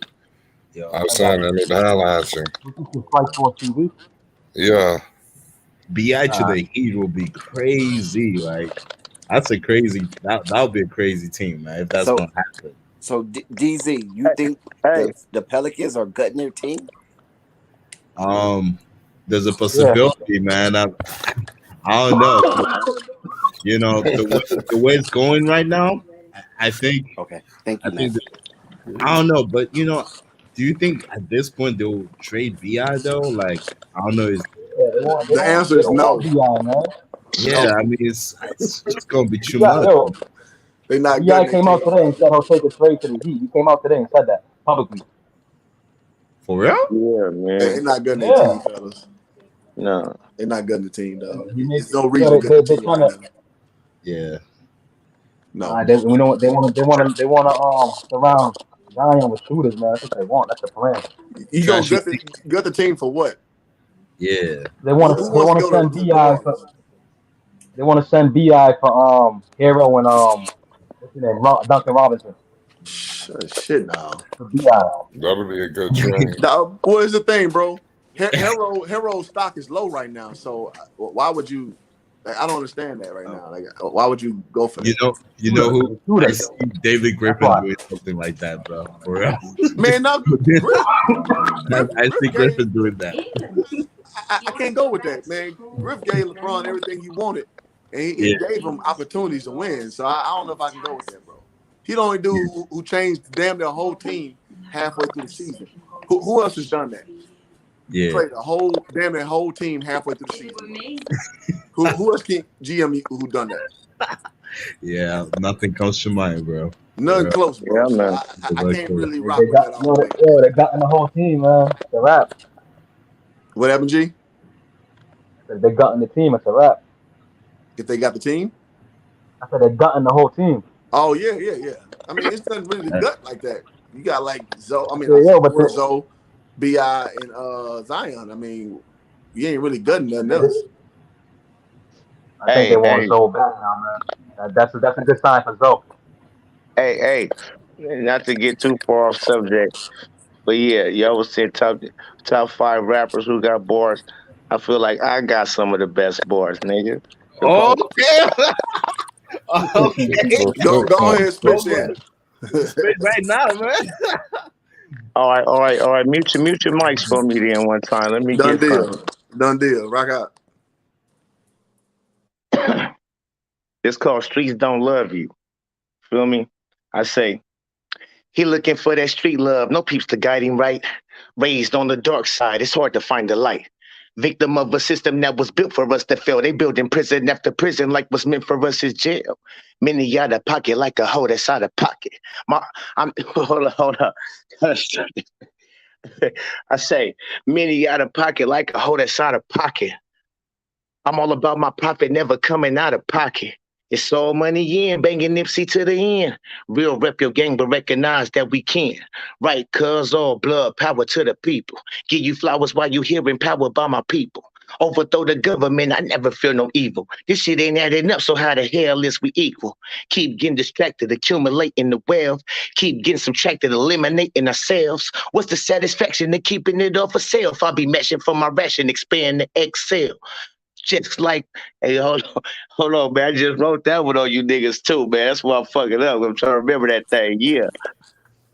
Yo, I'm I got saying I you. need to highlight you. This is the Fight Force TV. Yeah. Bi to Uh, the Heat will be crazy. Like that's a crazy. That would be a crazy team, man. If that's So, gonna happen. DZ, you Hey, think hey, the Pelicans are gutting their team? Um, there's a yeah. possibility, man. I don't know. You know the way it's going right now. I think Okay, thank I you, man. think that, I don't know, but do you think at this point they'll trade Bi though? Like I don't know. Is Yeah, The answer they is don't want no. Bi, man. yeah. No. I mean, it's just gonna be too Bi, much. yo, They not Bi gutting their came out team. today and said he'll take a trade to the Heat. He came out today and said that publicly. For real? yeah, They man. not gutting their Yeah. team, fellas. No. They're not gutting the team, dog. He made, There's no you reason know, to gut the they team trying right to. now. Yeah. No. We know they want to surround Zion with shooters, man. That's what they want. That's the plan. You gonna Trash. gut the team for what? Yeah. Who wants to go send to New Bi for Orleans? they want to send Bi for Hero and what's his name, Duncan Robinson Shit, no. for Bi. That'll be a good trade. Dog, what is the thing, bro? Hero stock is low right now, so why would you? Like, I don't understand that right now. Like, why would you go for that? You know who? I Shooter. see David That's Griffin why. doing something like that, bro. For real. Man, now I see Griff gave. Griffin doing that. I can't go with that, man. Griff gave LeBron everything he wanted, and he Yeah. gave him opportunities to win. So I don't know if I can go with that, bro. He the only dude Yeah. who changed damn their whole team halfway through the season. Who else has done that? Yeah. Played damn their whole team halfway through the season. Who else can GM who done that? Yeah. Nothing comes to mind, bro. For None real. close, bro. Yeah, So man. I can't really rock They with got that all the way. they got in the whole team, man. It's a wrap. What happened, G? They got in the team. It's a wrap. If they got the team? I said they got in the whole team. Oh yeah. I mean, it's nothing really Uh, gut like that. You got like Zoe. I mean, Yeah, I said yo, but more Zoe, Bi, and Zion. I mean, you ain't really gutting nothing else. I think they want Hey, Zoe back now, man. That's a good sign for Zoe. hey. Not to get too far off subject, but yeah, y'all was saying top five rappers who got bars. I feel like I got some of the best bars, nigga. The Oh, po- okay. Okay. So Go ahead, spit Go, that. bro. Spit right now, man. all right. Mute your mics for me then one time. Let me Done get some. deal. Done deal. Rock out. It's called Streets Don't Love You. Feel me? I say he looking for that street love. No peeps to guide him right. Raised on the dark side, it's hard to find the light. Victim of a system that was built for us to fail. They building prison after prison like what's meant for us is jail. Many out of pocket like a hoe that's out of pocket. I'm hold up. I say many out of pocket like a hoe that's out of pocket. I'm all about my profit, never coming out of pocket. It's all money in, banging Nipsey to the end. Real rep your gang, but recognize that we can. Right, cuz all blood, power to the people. Give you flowers while you here empowered by my people. Overthrow the government, I never feel no evil. This shit ain't adding up, so how the hell is we equal? Keep getting distracted, accumulating the wealth. Keep getting subtracted, eliminating ourselves. What's the satisfaction of keeping it all for self? I'll be matching for my ration, expand the Excel. Just like, hey, hold on, man. I just wrote that one on you niggas too, man. That's why I'm fucking up. I'm trying to remember that thing. Yeah.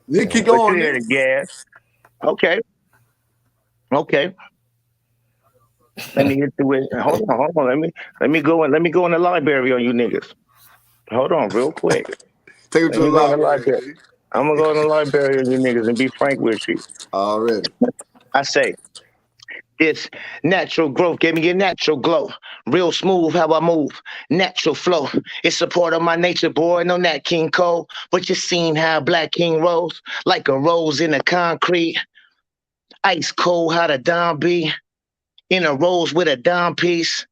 Nick, keep But you going, hear Nick. the gas. Okay. Okay. Let me hit you with hold on. Let me go in the library on you niggas. Hold on real quick. Take him Let to the me go in the library, library. G. I'm gonna go in the library on you niggas and be frank with you. Already. I say it's natural growth, gave me a natural glow. Real smooth how I move, natural flow. It's a part of my nature, boy. No Nat King Cole, but you seen how Black King rose like a rose in the concrete. Ice cold, how the dawn be in a rose with a dime piece.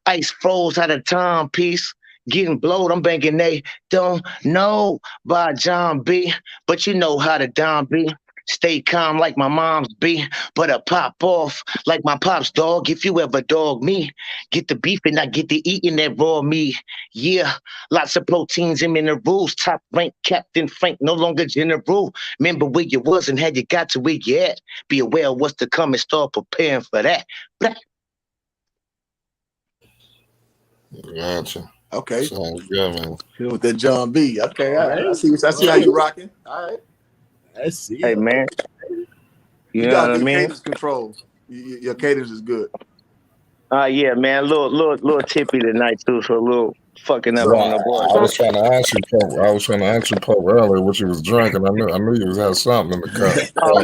Ice froze how the timepiece. Getting blowed, I'm banging they don't know by John B. But you know how the Don be. Stay calm like my mom's be, but I pop off like my pop's dog. If you ever dog me, get the beef and I get to eating that raw meat. Yeah, lots of proteins and minerals. Top rank Captain Frank, no longer general. Remember where you was and how you got to where you at. Be aware of what's to come and start preparing for that. Gotcha. Okay. Sounds good, man. With that John B. Okay, All right. I see how you rocking. All right. I see. Hey man, you You know got what I good mean? cadence control. Your cadence is good. Yeah, man, little tippy tonight too, so a little fucking up Bro, on the board. I was trying to ask you, Pope. I was trying to ask you, Pope, earlier what you was drinking. I knew you was had something in the cup. Oh,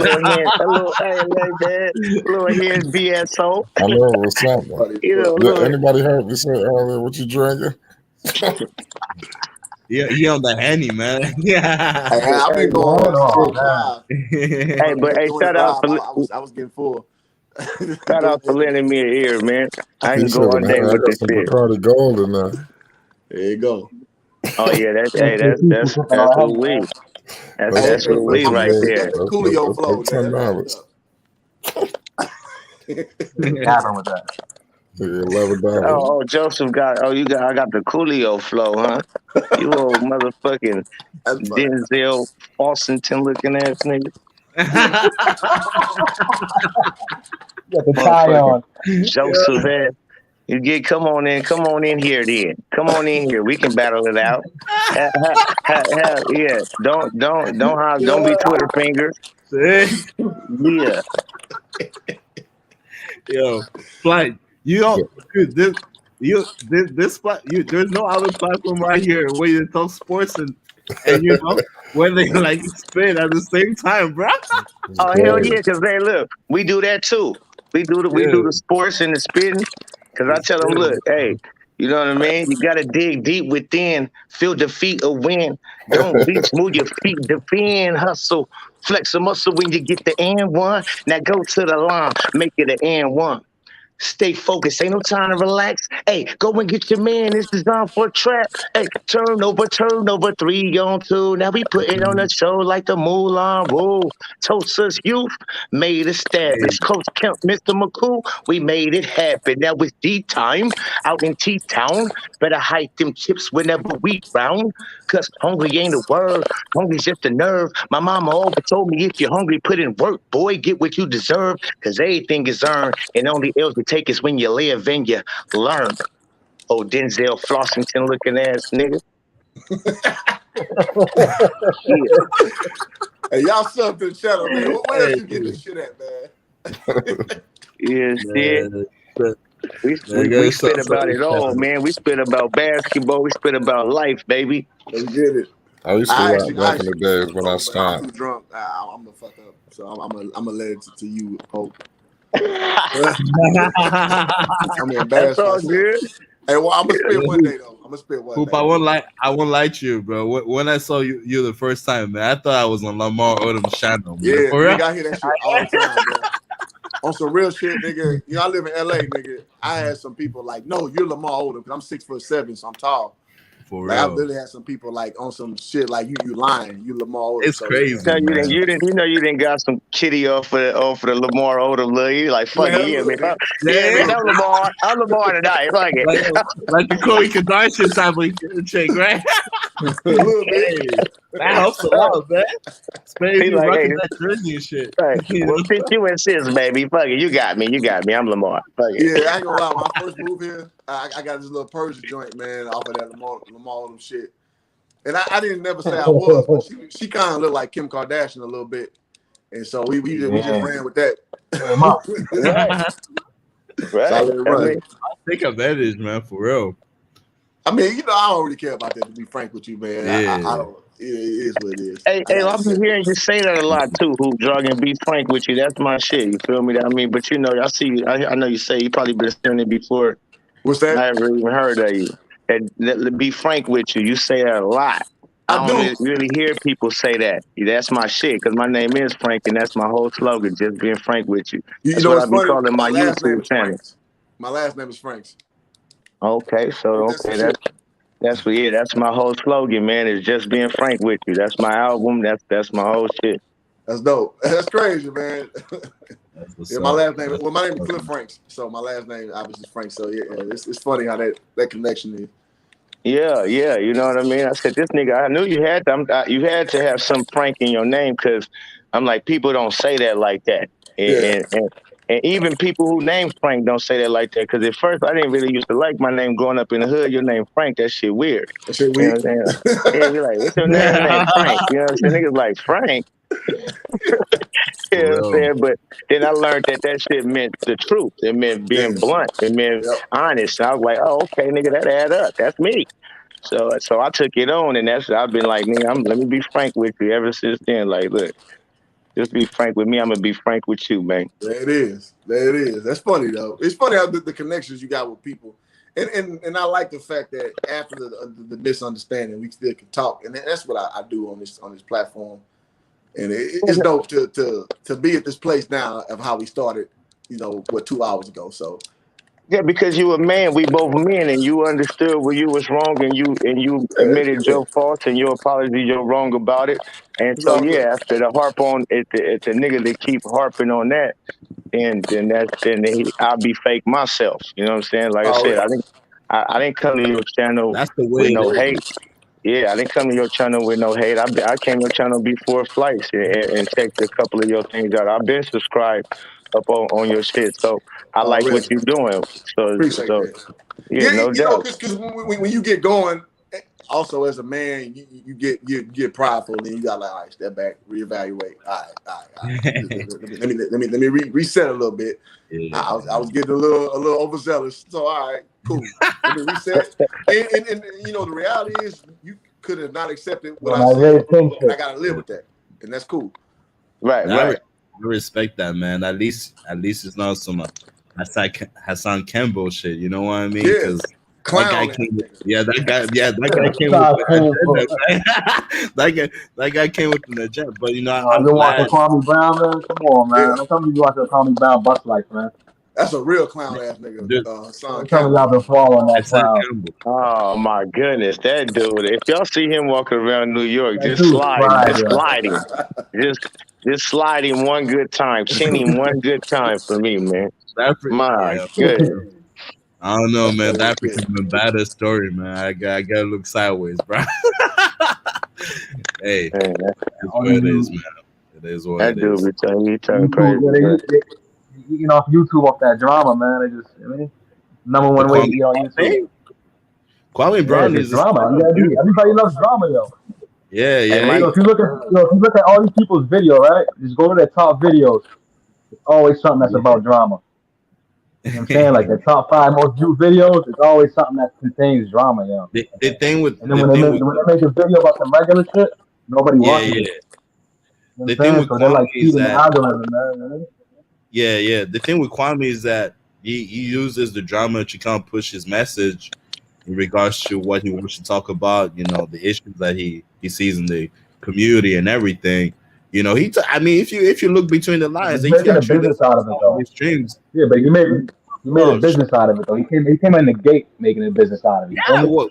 hey, man, a little here BSO. I know it was something. Funny You fuck. know, a Did little. anybody heard me say earlier what you drinking? Yeah, he on the henny, man. Hey, Yeah. I've been Hey, going Hold on, man. 25. hey, From but hey, 25, I was getting full. shout Doing out for everything. lending me an ear, man. I He can said, go all day I with got this some shit. Bacardi Gold in there. There you go. Oh yeah, Keep sipping that's on what him, man. we. Hey, That's hey, what we That's a right you big, got there. that Coolio that's flow, like man. That's $10. what's Ain't up. capping with that. $11. Joseph got. Oh, I got the Coolio flow, huh? You old motherfucking That's funny. Denzel Washington looking ass nigga. You got the tie Motherfucking on. Joseph ass. Come on in here then. Come on in here. We can battle it out. Yeah. Don't be Twitter fingers. See? Yeah. Yo, flight. You don't, dude, there's no other platform right here where you talk sports and where they like spit at the same time, bro. It's Oh hell crazy. yeah, because hey look, we do that too. We Yeah, do the sports and the spitting. Cause I it's tell them, look, good. hey, you know what I mean? You gotta dig deep within, feel defeat or win. Don't reach, move your feet, defend, hustle, flex a muscle when you get the and one. Now go to the line, make it an and one. Stay focused. Ain't no time to relax. Hey, go and get your man. It's designed for a trap. Hey, turn over, 3-on-2. Now we put it on a show like the Moulin Rouge. Tulsa's youth made Hey, established. Coach Kemp, Mr. McCool, we made it happen. That was D time out in T Town. Better hide them chips whenever we round. Cause hungry ain't a word. Hungry's just a nerve. My mama always told me if you're hungry, put in work, boy, get what you deserve. Cause everything is earned, and only else you take is when you live and you learn. Oh, Denzel Flossington looking ass nigga. Yeah, Hey, y'all sub to the channel, man. Where else hey, you get this shit at, man? yeah, shit. man, We guys, spit about it all, man. We spit about basketball. We spit about life, baby. Let's get it. I used to rap back in the days when I But I'm stopped. too drunk. I'm gonna fuck up. So I'm gonna let it to you, Pope. That's I'm gonna embarrass all myself. good. Hey, well, I'm gonna spit one day though. I'm gonna spit one Hoop, day. I won't lie to you, bro. When I saw you the first time, man, I thought I was on Lamar Odom's channel, man. Yeah, For real? nigga, I hear that shit all the time, bro. On some real shit, nigga. I live in LA, nigga. I had some people like, no, you're Lamar Odom, because I'm 6'7", so I'm tall. For Like I real. literally had some people like on some shit like you lying, you Lamar Odom. It's crazy, No, man. you know you didn't got some kitty off of the Lamar Odom look. You like fuck it, Man, yeah, man. look, Yeah, man, Yeah, I'm Lamar tonight. Fuck it. like the Khloe Kardashian type of chick, right? a little bit. Hey, that helps a lot, man. Especially if He you're like, hey, rocking that jersey and shit. right. You Well, know? since you insist, baby, fuck it. You got me. I'm Lamar. Fuck it. Yeah, I ain't gonna lie. When I first moved here, I got this little Persian joint, man, off of that Lamar Odom shit. And I didn't never say I was, but she kind of looked like Kim Kardashian a little bit, and so we just ran with that. Right, So I right. let it I run. mean, Take advantage, man, for real. I mean, I don't really care about that. To be frank with you, man, I Yeah. don't. It is what it is. hey, I gotta I've been accept hearing it. you say that a lot too. Hoop drug and be frank with you. That's my shit. You feel me? I mean, but you know, I see you. I know you say you probably been saying it before. What's I that? never even heard of you. And be frank with you. You say that a lot. I I don't do. really hear people say that. That's my shit because my name is Frank and that's my whole slogan. Just being frank with you. You That's know what I what's be funny? calling My my last name YouTube is channel. Franks. My last name is Franks. Okay, Ain't so that some okay, shit? that's what yeah, that's my whole slogan, man. Is just being frank with you. That's my album. That's my whole shit. That's dope. That's crazy, man. That's what's Yeah, my up. last name. That's Well, my name is what's Cliff up. Franks, so my last name obviously is Frank. So yeah, it's funny how that connection is. Yeah, yeah, you know what I mean. I said this nigga. I knew you had to have some Frank in your name because I'm like people don't say that like that, and Yeah, and, and, and even people who name Frank don't say that like that. Because at first I didn't really used to like my name growing up in the hood. Your name Frank, that shit weird. that shit You know weak. what I'm saying? Yeah, you're like, what's your name? My name Frank. You know what I'm saying? Niggas like Frank. You know For what I'm real. saying? But then I learned that shit meant the truth. It meant Yeah. being blunt. It meant Yep. honest. And I was like, oh, okay, nigga, that add up. That's me. So I took it on, and I've been like, nigga, let me be frank with you ever since then. Like, look, just be frank with me. I'm gonna be frank with you, man. There it is. There it is. That's funny though. It's funny how the connections you got with people, and I like the fact that after the misunderstanding, we still can talk, and that's what I do on this platform. And it's dope to be at this place now of how we started. You know what, 2 hours ago. So Yeah, because you a man, we both men, and you understood where you was wrong, and you admitted yeah, your faults and your apology, you're wrong about it. And it's so all yeah, good. after the harp on, if the nigga that keep harping on that, I'll be fake myself. You know what I'm saying? Like I said, Already. I didn't come to your channel That's the way with it no is. hate. Yeah, I didn't come to your channel with no hate. I came to your channel before flights and checked a couple of your things out. I've been subscribed up on your shit, so I like what Already. you're doing. So Appreciate so that. yeah, Yeah, no you know, doubt. because when you get going, also as a man, you get prideful, and you got like, all right, step back, reevaluate. All right. Let me reset a little bit. Yeah. I was getting a little overzealous. So all right, cool. Let me reset. And you know the reality is you could have not accepted what Doing I that said, very pink and I shit. gotta live with that, and that's cool. Right, I, re- right. I respect that, man. At least it's not some Hassan Campbell shit. You know what I mean? Yeah, Because that guy clown ass came. With, nigga. that guy came with Nah, the painful. agenda, man. that guy came with an agenda. But No, I'm you watching glad. Kwame Brown, man? Come on, Yeah, man. Don't tell me you watching Kwame Brown bust life, man. that's a real clown ass nigga, Dude, Son Don't tell me Campbell. y'all been following that Hassan clown. Campbell. Oh my goodness, that dude! If y'all see him walking around New York, That dude's fried, just yo. slide him, just just slide him one good time, chin him one good time for me, man. My Yeah. goodness. I don't know, That's man. crazy That shit. Africa's been bad story, man. I gotta look sideways, bro. Hey, Man, it's All what these it is, new man. It is what that it dude is. he turned YouTube, crazy, yeah, man. they eating off YouTube off that drama, man. They just, I mean, number The one way to Kwame eat on Brown YouTube. thing? Kwame Yeah, Brown just needs to drama. step up, dude. Everybody loves drama, yo. Yeah, Hey, yeah. Mike. If you look at all these people's video, right? Just go to their top videos. It's always something that's Yeah. about drama. You know what I'm saying? Like the top five most viewed videos, it's always something that contains drama, yo. the thing with And then the when they thing make with when they make a video about some regular shit, nobody yeah, watches it. yeah. You know The what I'm thing saying? with So they're Kwame like is feeding the that algorithm, man. You know? yeah. The thing with Kwame is that he uses the drama to kind of push his message in regards to what he wants to talk about. The issues that he sees in the community and everything. I mean, if you look between the lines, He's if you making a actually business listen to out of it some of though. his streams, Yeah, but he made a oh business out of it though. He came in the gate making a business out of it. You feel yeah, me? well,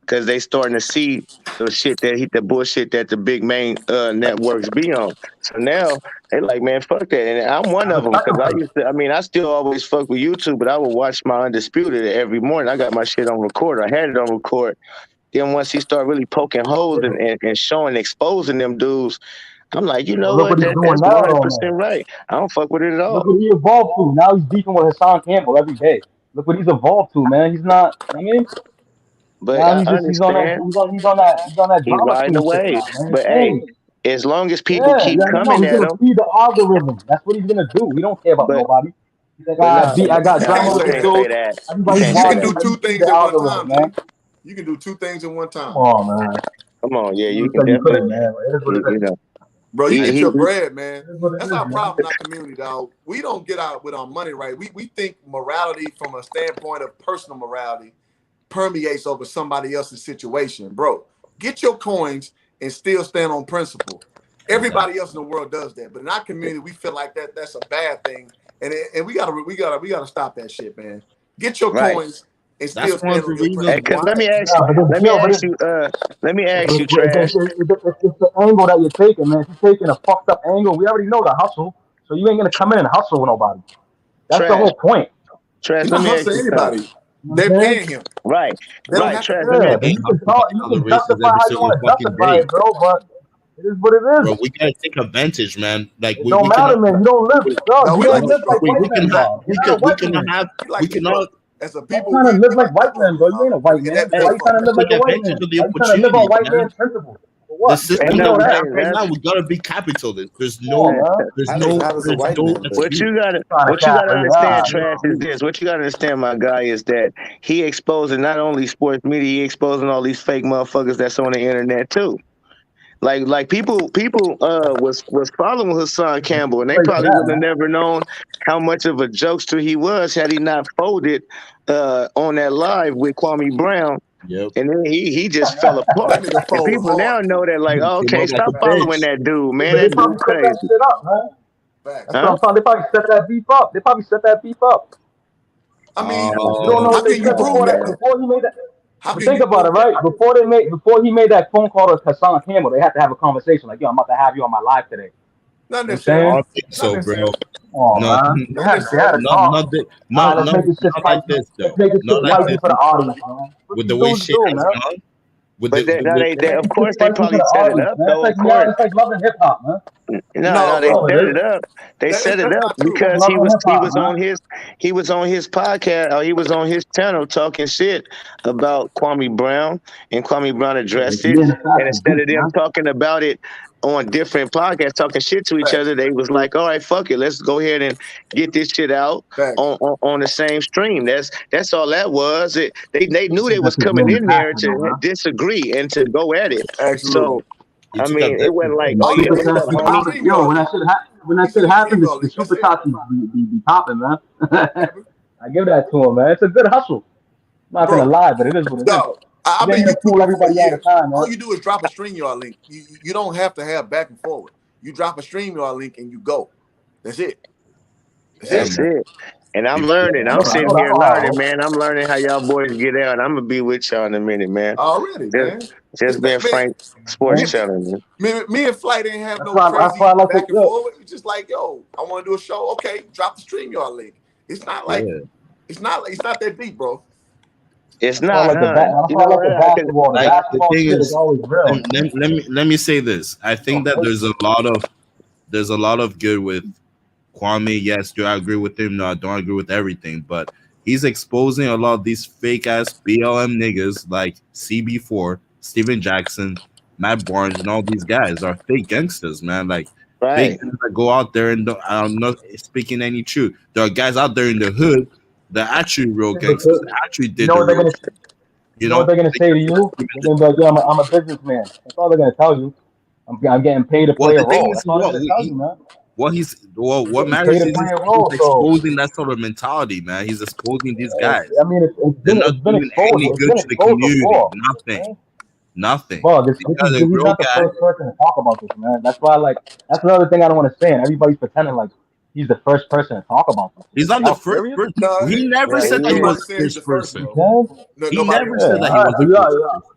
because they starting to see the bullshit that the big main networks be on. So now They like, man, fuck that. And I'm one That's of a them because I sacrifice. used to. I mean, I still always fuck with YouTube, but I would watch my Undisputed every morning. I got my shit on record. I had it on record. Then once he started really poking holes Yeah. and showing, exposing them dudes, I'm like, you Well, know look what? what he's doing That's now, though, 100% man. right. I don't fuck with it at Look all. what he evolved to. Now he's beefing with Hassan Campbell every day. Look what he's evolved to, man. He's not. I mean, But now I he's on that understand he's on that he's drama riding the queen shit wave. now, man. But hey, Hey, as long as people yeah, keep you already know coming he's at gonna him, feed the algorithm. That's what he's gonna do. He don't care about but nobody. He's like, but I no, beat, I You got can't drama with say this can't that. dude. say that. You Everybody's can't You say can that. do watching. Let me two feed things the at one algorithm, time, man. G. You can do two things at one Come time. on, man. Come on, yeah, you You can said you definitely. couldn't, man. It is what it You is. know, Bro, you he get he, your he bread, man. It is what it That's is, our man. problem in our community, dog. We don't get out with our money right. We think morality from a standpoint of personal morality permeates over somebody else's situation. Bro, get your coins and still stand on principle. Exactly. Everybody else in the world does that. But in our community, we feel like that's a bad thing. And we gotta stop that shit, man. Get your right. coins and That's still one stand of the on your reasons principle. Because why. let me ask Yeah, you, but it's let me still, but ask you, let me ask you, Trash. it's the angle that you're taking, man. If you're taking a fucked up angle, we already know the hustle. So you ain't gonna come in and hustle with nobody. That's the Trash, whole point. Trash. He's Let not me ask hustling you something. anybody. You know They're what I'm saying? paying him. Right, They don't right, have to Trash. pay Let me Yeah, him. but Ain't you can hustling talk, for you color can races justify every how you single want to fucking justify day, it, bro. But it is what it bro. is. We gotta take advantage, man. Like It we don't cannot matter, man. You don't live, bro. No, You we don't like look. you, live bro. like white We men, can have. bro. You're not a We white cannot man. have. We We like you, bro. cannot. As a Stop people, trying to live we like like you, white men, bro. bro. You ain't a white man. And Why Hey, you that's trying to let's live fun. like take a white advantage man? of the Why you trying to live opportunity, on white man. man principles? For The what? Let and system me that know no, we that. have hey, right that's now, we gotta be capitalist. There's Come on, no. man. There's How does a white no man live? what dispute. you gotta, Trying to what you cap gotta it. understand, Ah, Trash, is man. this. What you gotta understand, my guy, is that he exposing not only sports media, he exposing all these fake motherfuckers that's on the internet too. Like people was following Hassan Campbell, and they Play for probably that, wouldn't have man. never known how much of a jokester he was had he not folded on that live with Kwame Brown, Yep. and then he just fell That apart. nigga And fold people now hard. know that, like, oh, Came okay, out like stop a following bitch. that dude, Yeah, man. but they That probably dude set that crazy, shit up, man. Facts. That's what huh? I'm saying. They probably set that beef up. They probably set that beef up. I mean, You don't know how what they can you said prove before that. that Man, though? Before he made that. How But can think you about it, prove that? right? Before he made that phone call to Hassan Campbell, they had to have a conversation. Like, yo, I'm about to have you on my live today. Not You know what I'm I necessarily. saying? don't think Not so, bro. necessarily. Oh No, man, Not they had a necessarily. talk. All right, let's make this shit not like spicy. this Let's though. make this shit Not like spicy this. for the audience, man. What With these the way dudes shit do, has man. gone, with but the no, with They of make this shit course they spicy for probably the set it audience, up man. It's though. like Of course, love and hip hop, man. no, No, no, they That's bro. all it set is. it up. They set it That's up not It's true. like because love and hip he hop, was man. on his podcast, or he was on his channel talking shit about Kwame Brown, and Kwame Brown Yeah, addressed me it. and the And facts is instead deep, of them man. talking about it on different podcasts, talking shit to each Facts. other, they was like, "All right, fuck it, let's go ahead and get this shit out Facts. on the same stream." That's all that was. They knew they That's was just coming in there manufactured, though, to man. disagree and to go at it. Absolutely. So he I took mean, it wasn't advantage like, of "Oh All he yeah, did what's was up, just drop a homie?" stream Yo, yard link. when He that sent shit you the stream happens, yard the link. That's super it. talks be popping, man. Happened. I give that to him, man. It's a good hustle. I'm not gonna Bro, lie, but it is what it is. dog. I've You been ain't gonna fool YouTubing for everybody all the years. time, man. All you do is drop a stream yard link. You don't have to have back and forward. You drop a stream yard link and you go. That's it. That's yeah, it. That's man. it. And I'm People, learning. I I'm know, sitting I here know how it learning, works. man. I'm learning how y'all boys get out. I'm gonna be with y'all in a minute, man. Already, Just, man. just being Man, Frank Sports Man. Channel, man. me and Flight didn't have That's no why I crazy like to back and yo. forward. It's just like, yo, I want to do a show. Okay, drop the stream yard link. It's not like yeah. it's not that deep, bro. It's not, huh? That's You why I know like the what? basketball. The Like the basketball thing shit is is, always real, man. let me say this. I think Oh, that wait. there's a lot of good with Kwame. Yes, do I agree with him? No, I don't agree with everything, but he's exposing a lot of these fake ass BLM niggas like CB4, Steven Jackson, Matt Barnes, and all these guys are fake gangsters, man. Like fake Right. guys that go out there and I'm not speaking any truth. There are guys out there in the hood that are actually real But gangsters that actually you did know the what they're real gonna shit. you You know what know, they're gonna they say to just don't you? give They're it. gonna be like, yo, I'm a businessman. That's all they're gonna tell you. I'm getting paid to Well, play a the thing role. is, That's all they're gonna tell you, man. What You're getting paid matters to is play a he's role. So exposing that sort of mentality, man. He's exposing these guys. I mean, They're not it's been doing exposed. any It's good been to the exposed community. before. Nothing. Man. Nothing. Bro, These guys are he's real not the guys. first person to talk about this, man. That's why, like, that's another thing I don't want to say. And everybody's pretending like he's the first person to talk about this. He's Like, not the y'all first serious? person. No, He never Yeah, said he that he is. was nobody the saying he's the first first, person. You bro. know? No, He nobody never ever Yeah, said said that that. he all right, was but the you first all person.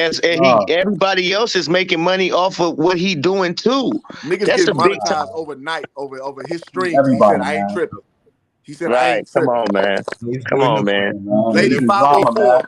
Nah, everybody else is making money off of what he doing too. Niggas That's getting a big time. monetized overnight over his streams. He said, everybody, I ain't man. tripping. He said, I Right. ain't Come tripping. on, man. He's Come doing on, it for man. Man, Lady niggas drama, man. 504,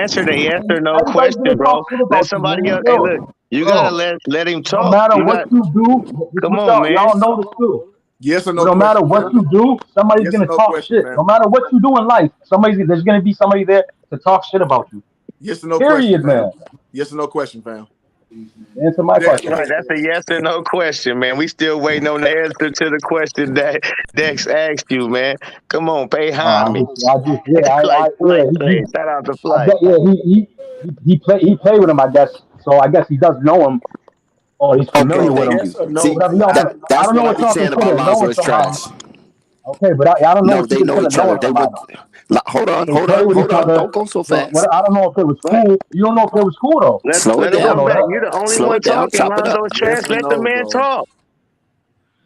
answer the yes or no Everybody's gonna question, talk bro. shit Let about you, somebody man. else. Hey, Yo, look, you gotta bro. let him No talk. matter You what got. you do, this Come what on, man. y'all know this too. Yes or It no don't matter question, what fam. you do, somebody's Yes or gonna no talk question, shit. fam. No matter what you do in life, there's gonna be somebody there to talk shit about you. Yes or no question, Period, fam. man. Yes or no question, fam. Answer my Dex, question. Right, that's a yes or no question, man. We still waiting on the answer to the question that Dex asked you, man. Come on, pay homage. Yeah, like yeah, Flight say. Shout out to I Flight. get, yeah, he played with him, I guess. So I guess he does know him, or he's Okay, familiar with him. thank yes you. or no? See, Whatever y'all that can. I that's don't know what I what be y'all saying about consider Lonzo knowing is somebody. trash. Okay, but I don't know No, what you they know consider each other. knowing They somebody. went. Hold on, They hold play on, with hold each on. other. Don't go so But fast. I don't know if it was What? cool. You don't know if it was cool though. Slow it Let him You don't go down. know back. that. You the only Slow one it down. talking, Chop it up. Lonzo Yes Trash. or Let the no, man bro? talk.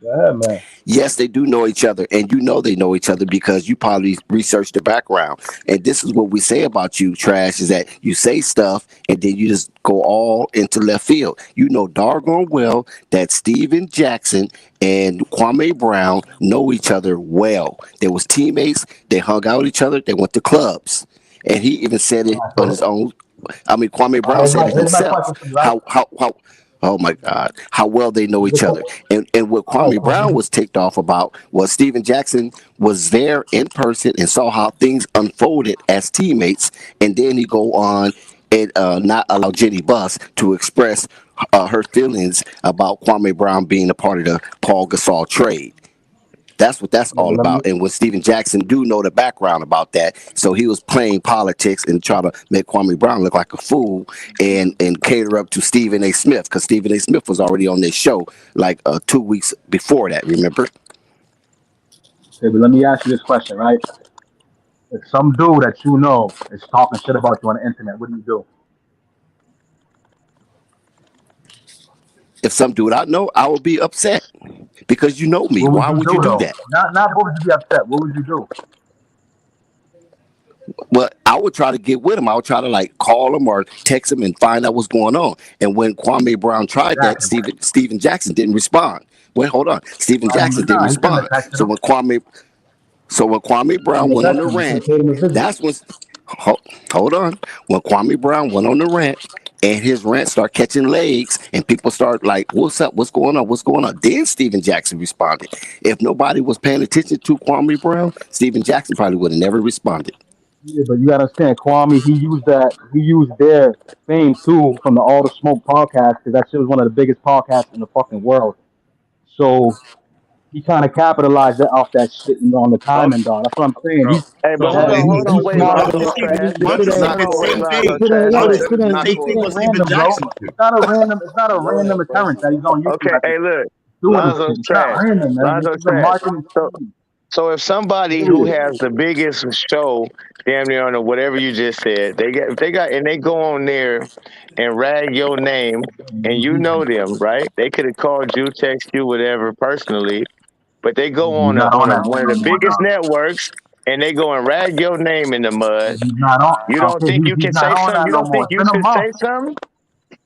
Yeah, man. Yes, they do know each other, and you know they know each other because you probably researched the background. And this is what we say about you, Trash, is that you say stuff and then you just go all into left field. You know doggone well that Steven Jackson and Kwame Brown know each other well. They was teammates. They hung out with each other. They went to clubs, and he even said it All right, on his so own. I mean, Kwame Brown said it here's my himself. question for you, right? How oh my God, how well they know each other. And what All right, Kwame Brown was ticked off about was Steven Jackson was there in person and saw how things unfolded as teammates, and then he go on and not allow Jenny Buss to express her feelings about Kwame Brown being a part of the Paul Gasol trade. That's what that's yeah, all but let me. about. And when Steven Jackson do know the background about that, so he was playing politics and try to make Kwame Brown look like a fool and cater up to Stephen A. Smith because Stephen A. Smith was already on this show like 2 weeks before that. Remember? Okay, but let me ask you this question, right? If some dude that you know is talking shit about you on the internet, what do you do? If some dude I know, I would be upset because you know me. What would Why you would you do do though? that? Not what would you be upset? What would you do? Well, I would try to get with him. I would try to like call him or text him and find out what's going on. And when Kwame Brown tried that, Exactly. Steven Jackson didn't respond. Wait, hold on. Steven Jackson didn't Nah, he shouldn't respond. have texted So him. when Kwame He Brown shouldn't went have on the texted him. He should rant, have paid him a visit. that's when hold on. When Kwame Brown went on the rant and his rant started catching legs and people start like, what's up? What's going on? What's going on? Then Steven Jackson responded. If nobody was paying attention to Kwame Brown, Steven Jackson probably would have never responded. Yeah, but you gotta understand, Kwame. He used that. He used their fame too from the All the Smoke podcast because that shit was one of the biggest podcasts in the fucking world. So he kind of capitalized off that shit on the Hold timing, dog. That's what I'm saying. on, Hey, but bro. hold Bro, on, hold on. He's Wait, smarter Lonzo than Trash. this Monty shit is ain't. not Hold on, wait, correct. This Lonzo shit ain't. Trash. Yo, Wait. That is not this shit correct. ain't random, bro. It's not a random. It's not a Go random ahead, bro. occurrence that he's on YouTube Okay, at hey, look. doing this Lonzo's shit. It's not Trash. random, man. This Lonzo's is a Trash. marketing So, scheme. so if somebody who Period. has the biggest show, damn near on whatever you just said, and they go on there and rag your name, and you know them, right? They could have called you, text you, whatever, personally, but they go He's on not on that one shit of no the more, biggest dog. networks, and they go and rag your name in the mud. He's not on. You don't Okay, think you he's can not say on something? that You no don't more. think It's you been a should month. say something?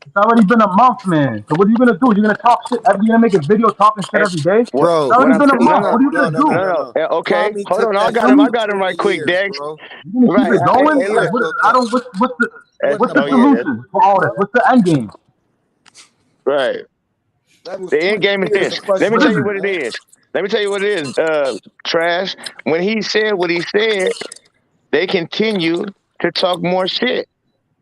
It's already been a month, man. So what are you gonna do? You're gonna talk shit? You're gonna make a video talking shit And every day? what It's Bro, what already I'm been a saying? No, month. no, What are you no, gonna no, no, do? no, no. Okay, Kwame hold took on. I that got shit him. Feel I for me? got him 20 right quick, years, Dex. bro. You gonna keep Right. it For going? Look. Like, years what? built I up. don't. That's, What's Wasn't a the oh yeah, month, that's solution for all this? bro. What's the end game? right. That was The end 20 game is years this. of Let me What tell is you frustration, it? what it man. is. Let me tell you what it is. Trash. When he said what he said, they continue to talk more shit.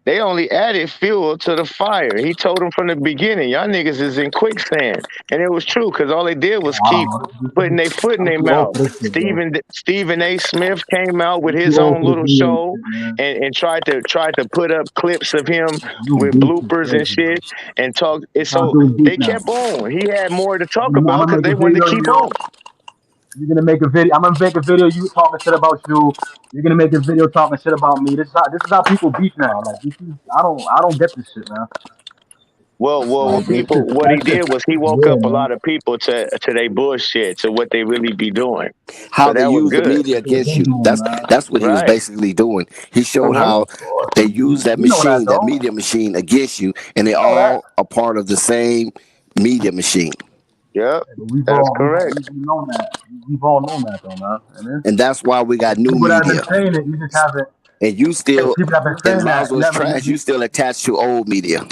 They only added fuel to the fire. He told them from the beginning, y'all niggas is in quicksand. And it was true because all they did was I keep don't know. putting their foot in I'm their too old mouth. for this shit, bro. Stephen A. Smith came out with I'm too his old own for this little video show shit, man. and tried to put up clips of him New with beef is bloopers and crazy, bro. shit and talk. And I'm so doing beef they now. kept on. He had more to talk I'm about gonna because make they a wanted to video, keep yo. on. You're gonna make a video. I'm gonna make a video. You talking shit about you. You're gonna make a video talking shit about me. This is how people beef now. Like this is. I don't get this shit, man. Well, Like what he that shit. did was he woke Yeah, up a man. lot of people to their bullshit, to what they really be doing. So How they that was use the good, media That's what against they you. doing, man. That's what he was right? basically doing. He showed hmm how Of course. they use that You know that machine, that though. media machine against you, and they You know that. all a part of the same media machine. Yep, Yeah, but we've that's all correct. we've known that. We've all known that though, man. And then And that's why we got new people that have been media. saying it, you just haven't. And you still, People that have been and saying that Lonzo is never. trash, you still attached to old media.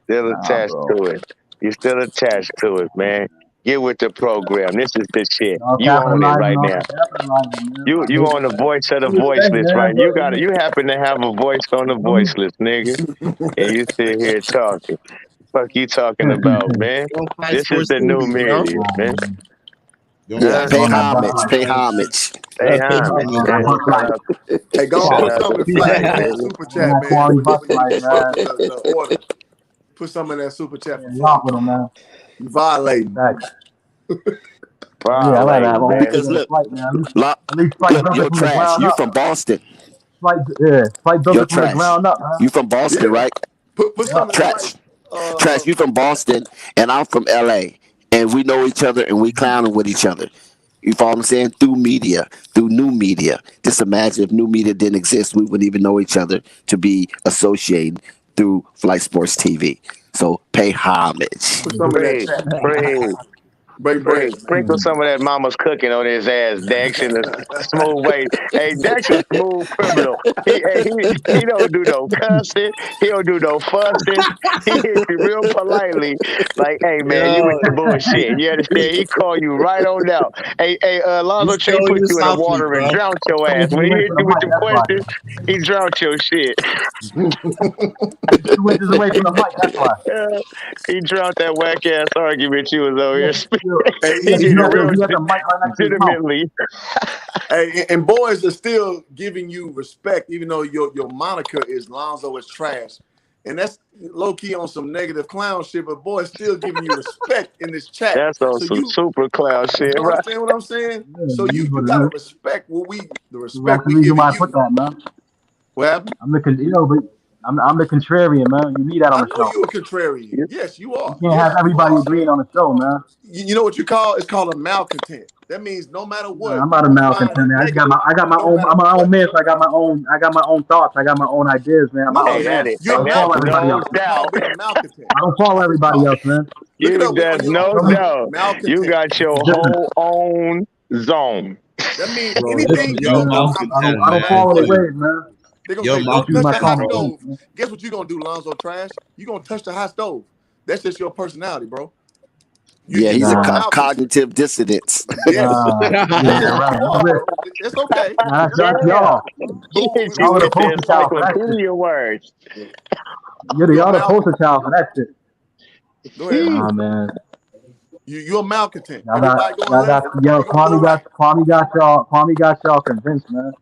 Still Nah, attached bro. to it. You're still attached to it, man. Get with the program. This is the shit. All You own it capitalizing right off now. the capitalizing, man. You on the voice of the Do your thing, voiceless, man. right? You happen to have a voice on the But, voiceless, nigga. And you sit here talking. Fuck you talking about, man? Don't fight This is sports the new TV, bro. media, man. Don't Yeah, Huh? fight pay all that sports buck homage. life. Pay TV, man. homage. Hey, Pay homage, All man. that buck Shout life. out, Hey, go and shout put out some to in P flag in man. that super All chat, that man. quality buck For life, man. the order. Put some in that super chat Yeah, for rock flag. with them, man. You violating. Thanks. Yeah, I like to have Violating, man. Because ownership of the look, flight, man. look, At least flight look, built it yo, from the Trash, ground you up. from Boston. Flight built Yo, it from the Trash, ground up, man. you from Boston, Yeah. right? Put Yeah. some in flag. Trash, Trash, you from Boston, and I'm from LA, and we know each other, and we clowning with each other. You follow what I'm saying? Through media, through new media. Just imagine if new media didn't exist, we wouldn't even know each other to be associated through Flight Sports TV. So pay homage. Put some in that Pray, chat. pray. Break bread, Sprinkle some of that mama's cooking on his ass, Dex, in a smooth way. Hey, Dex a smooth criminal. He don't do no cussing. He don't do no fussing. He hits you real politely, like, "Hey man, you with Yo, the bullshit." You understand? He call you right on out. Hey, Lonzo he's Trey killing put you you in the softly, water and bro. drowned your ass. Inches When he away hit from the you with mic, the that's why. questions, he drowned your shit. 2 inches away from the mic, that's why. Yeah, he drowned that whack ass argument you was over He here. had, Hey, He did it real he had the mic right next to his mouth. legitimately. hey, and boys are still giving you respect, even though your moniker is Lonzo is trash. And that's low key on some negative clown shit, but boys still giving you respect in this chat. That's on So some you super cloud shit, right? understand what I'm saying? Yeah, So it is you what gotta it is. respect the That's respect the we reason giving why I you. put that, man. What happened? I'm the contrarian, man. You need that on I the know show. you a contrarian. Yes, you You are. can't Yes, have you everybody are. agreeing on the show, man. You know what you call? It's called a malcontent. That means no matter Man, what, I'm you not a gonna find malcontent, the man. negative I got my no own. matter I'm my own what. man, so I got my own thoughts. I got my own ideas, man. I'm my No, own Hey, man. I you're a don't follow that's everybody malcontent. no else. It's called doubt. being a malcontent. I don't follow That's what it's everybody called. else, man. Look it You up there's on your no Feel own me? time. doubt. You Malcontent. got your Different. whole own zone. That means Bro, anything you you're a don't Man. do, I'm malcontent, I gonna don't man. flag follow the for you. waves, man. They're gonna You're a say, Just don't use touch my the malcontent, hot common bro. sense, stove. man. Guess what you gonna do, Lonzo Trash? You gonna touch the hot stove. That's just your personality, bro. Yeah, he's a You're a Nah, malcontent. cognitive dissonance. Yes. nah. Yeah, Yes, right. you are, bro. It's okay. Nah, It's that's okay. Yeah. y'all. He Cool. hit We you Y'all are gonna the with let you the poster child for that shit. encyclopedia words. you're a Y'all the poster malcontent. child for that shit. Go ahead, Nah, Lonzo. man. You're a malcontent. Y'all Everybody going got, left, yo, you gonna do right. Kwame got y'all convinced, man.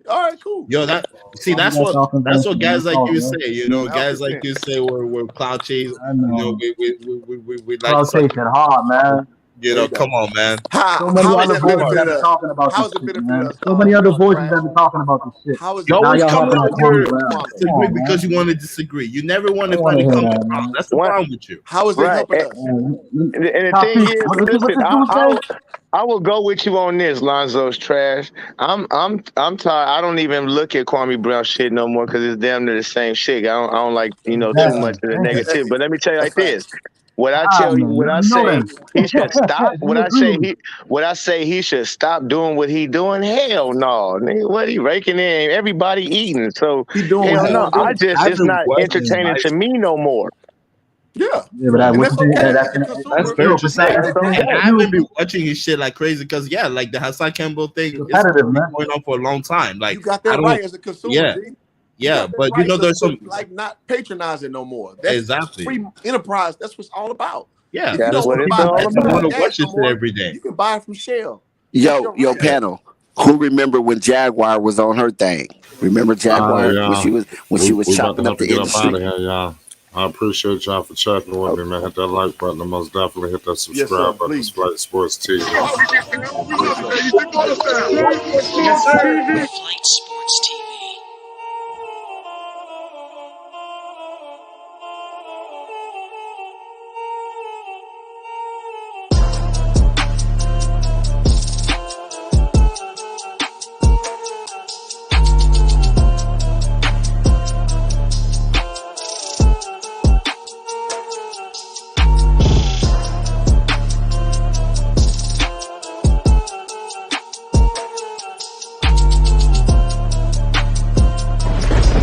All right, cool. Yo, that see, Kwame got y'all that's convinced, what man. guys That's like all, you man. say. You know, guys like Malcontent. you say we're cloud chase. I You know, know. we like Cloud such. chasing hard, man. You There know, you go. come on, man. So many How has other that voices benefited have been us? talking about How this has it shit, benefited man. us, So many other voices Trash? have been talking about this shit. How has You it Now always y'all benefited come hopping us? on on Kwame here Brown. Come disagree on, because man. you want to disagree. You never I want to don't want find to a hear common that, ground. man. That's the What? problem with you. How is it Right. helping us? And the Top thing three. is, What this listen, dude say? I will go with you on this. Lonzo's trash. I'm tired. I don't even look at Kwame Brown shit no more because it's damn near the same shit. I don't like too Exactly. much of the Thank you. negativity. But let me tell you That's like this. facts. What I Ah, tell you, man. what Let I me know say, then. he should stop. Do you agree with me? What I say, he should stop doing what he doing. Hell no, nigga, what he raking in? Everybody eating. So He doing what hell he no. gonna do. I've It's been not watching entertaining Spice. to me no more. Yeah. Yeah, but Bro, And what that's you think? okay That's as a that's consumer. very yo, but that interesting. That's entertains And okay. I you. haven't been watching his shit like crazy because yeah, like the Hassan Campbell thing, it's Repetitive, been man. going on for a long time. Like You got I that don't, right as a consumer, yeah, G. You yeah, got that but you right know, to, there's some like not patronize it no more. That's exactly, free enterprise. That's what it's all about. yeah. If you That's There's don't some want what to it's buy people all that don't Pepsi want about. to gas watch no this shit more, every day. you can buy it from Shell. That's Yo, your yo, right. Yeah, panel. Who remember when Jaguar was on her thing? Remember Hey, Jaguar when y'all. she was We about to chopping have up to the get up out industry? of here, y'all. I appreciate y'all for checking with me, man. Hit that like button and most definitely hit that Yes, sir. subscribe button. Please. Flight Sports TV. Yes, sir. Flight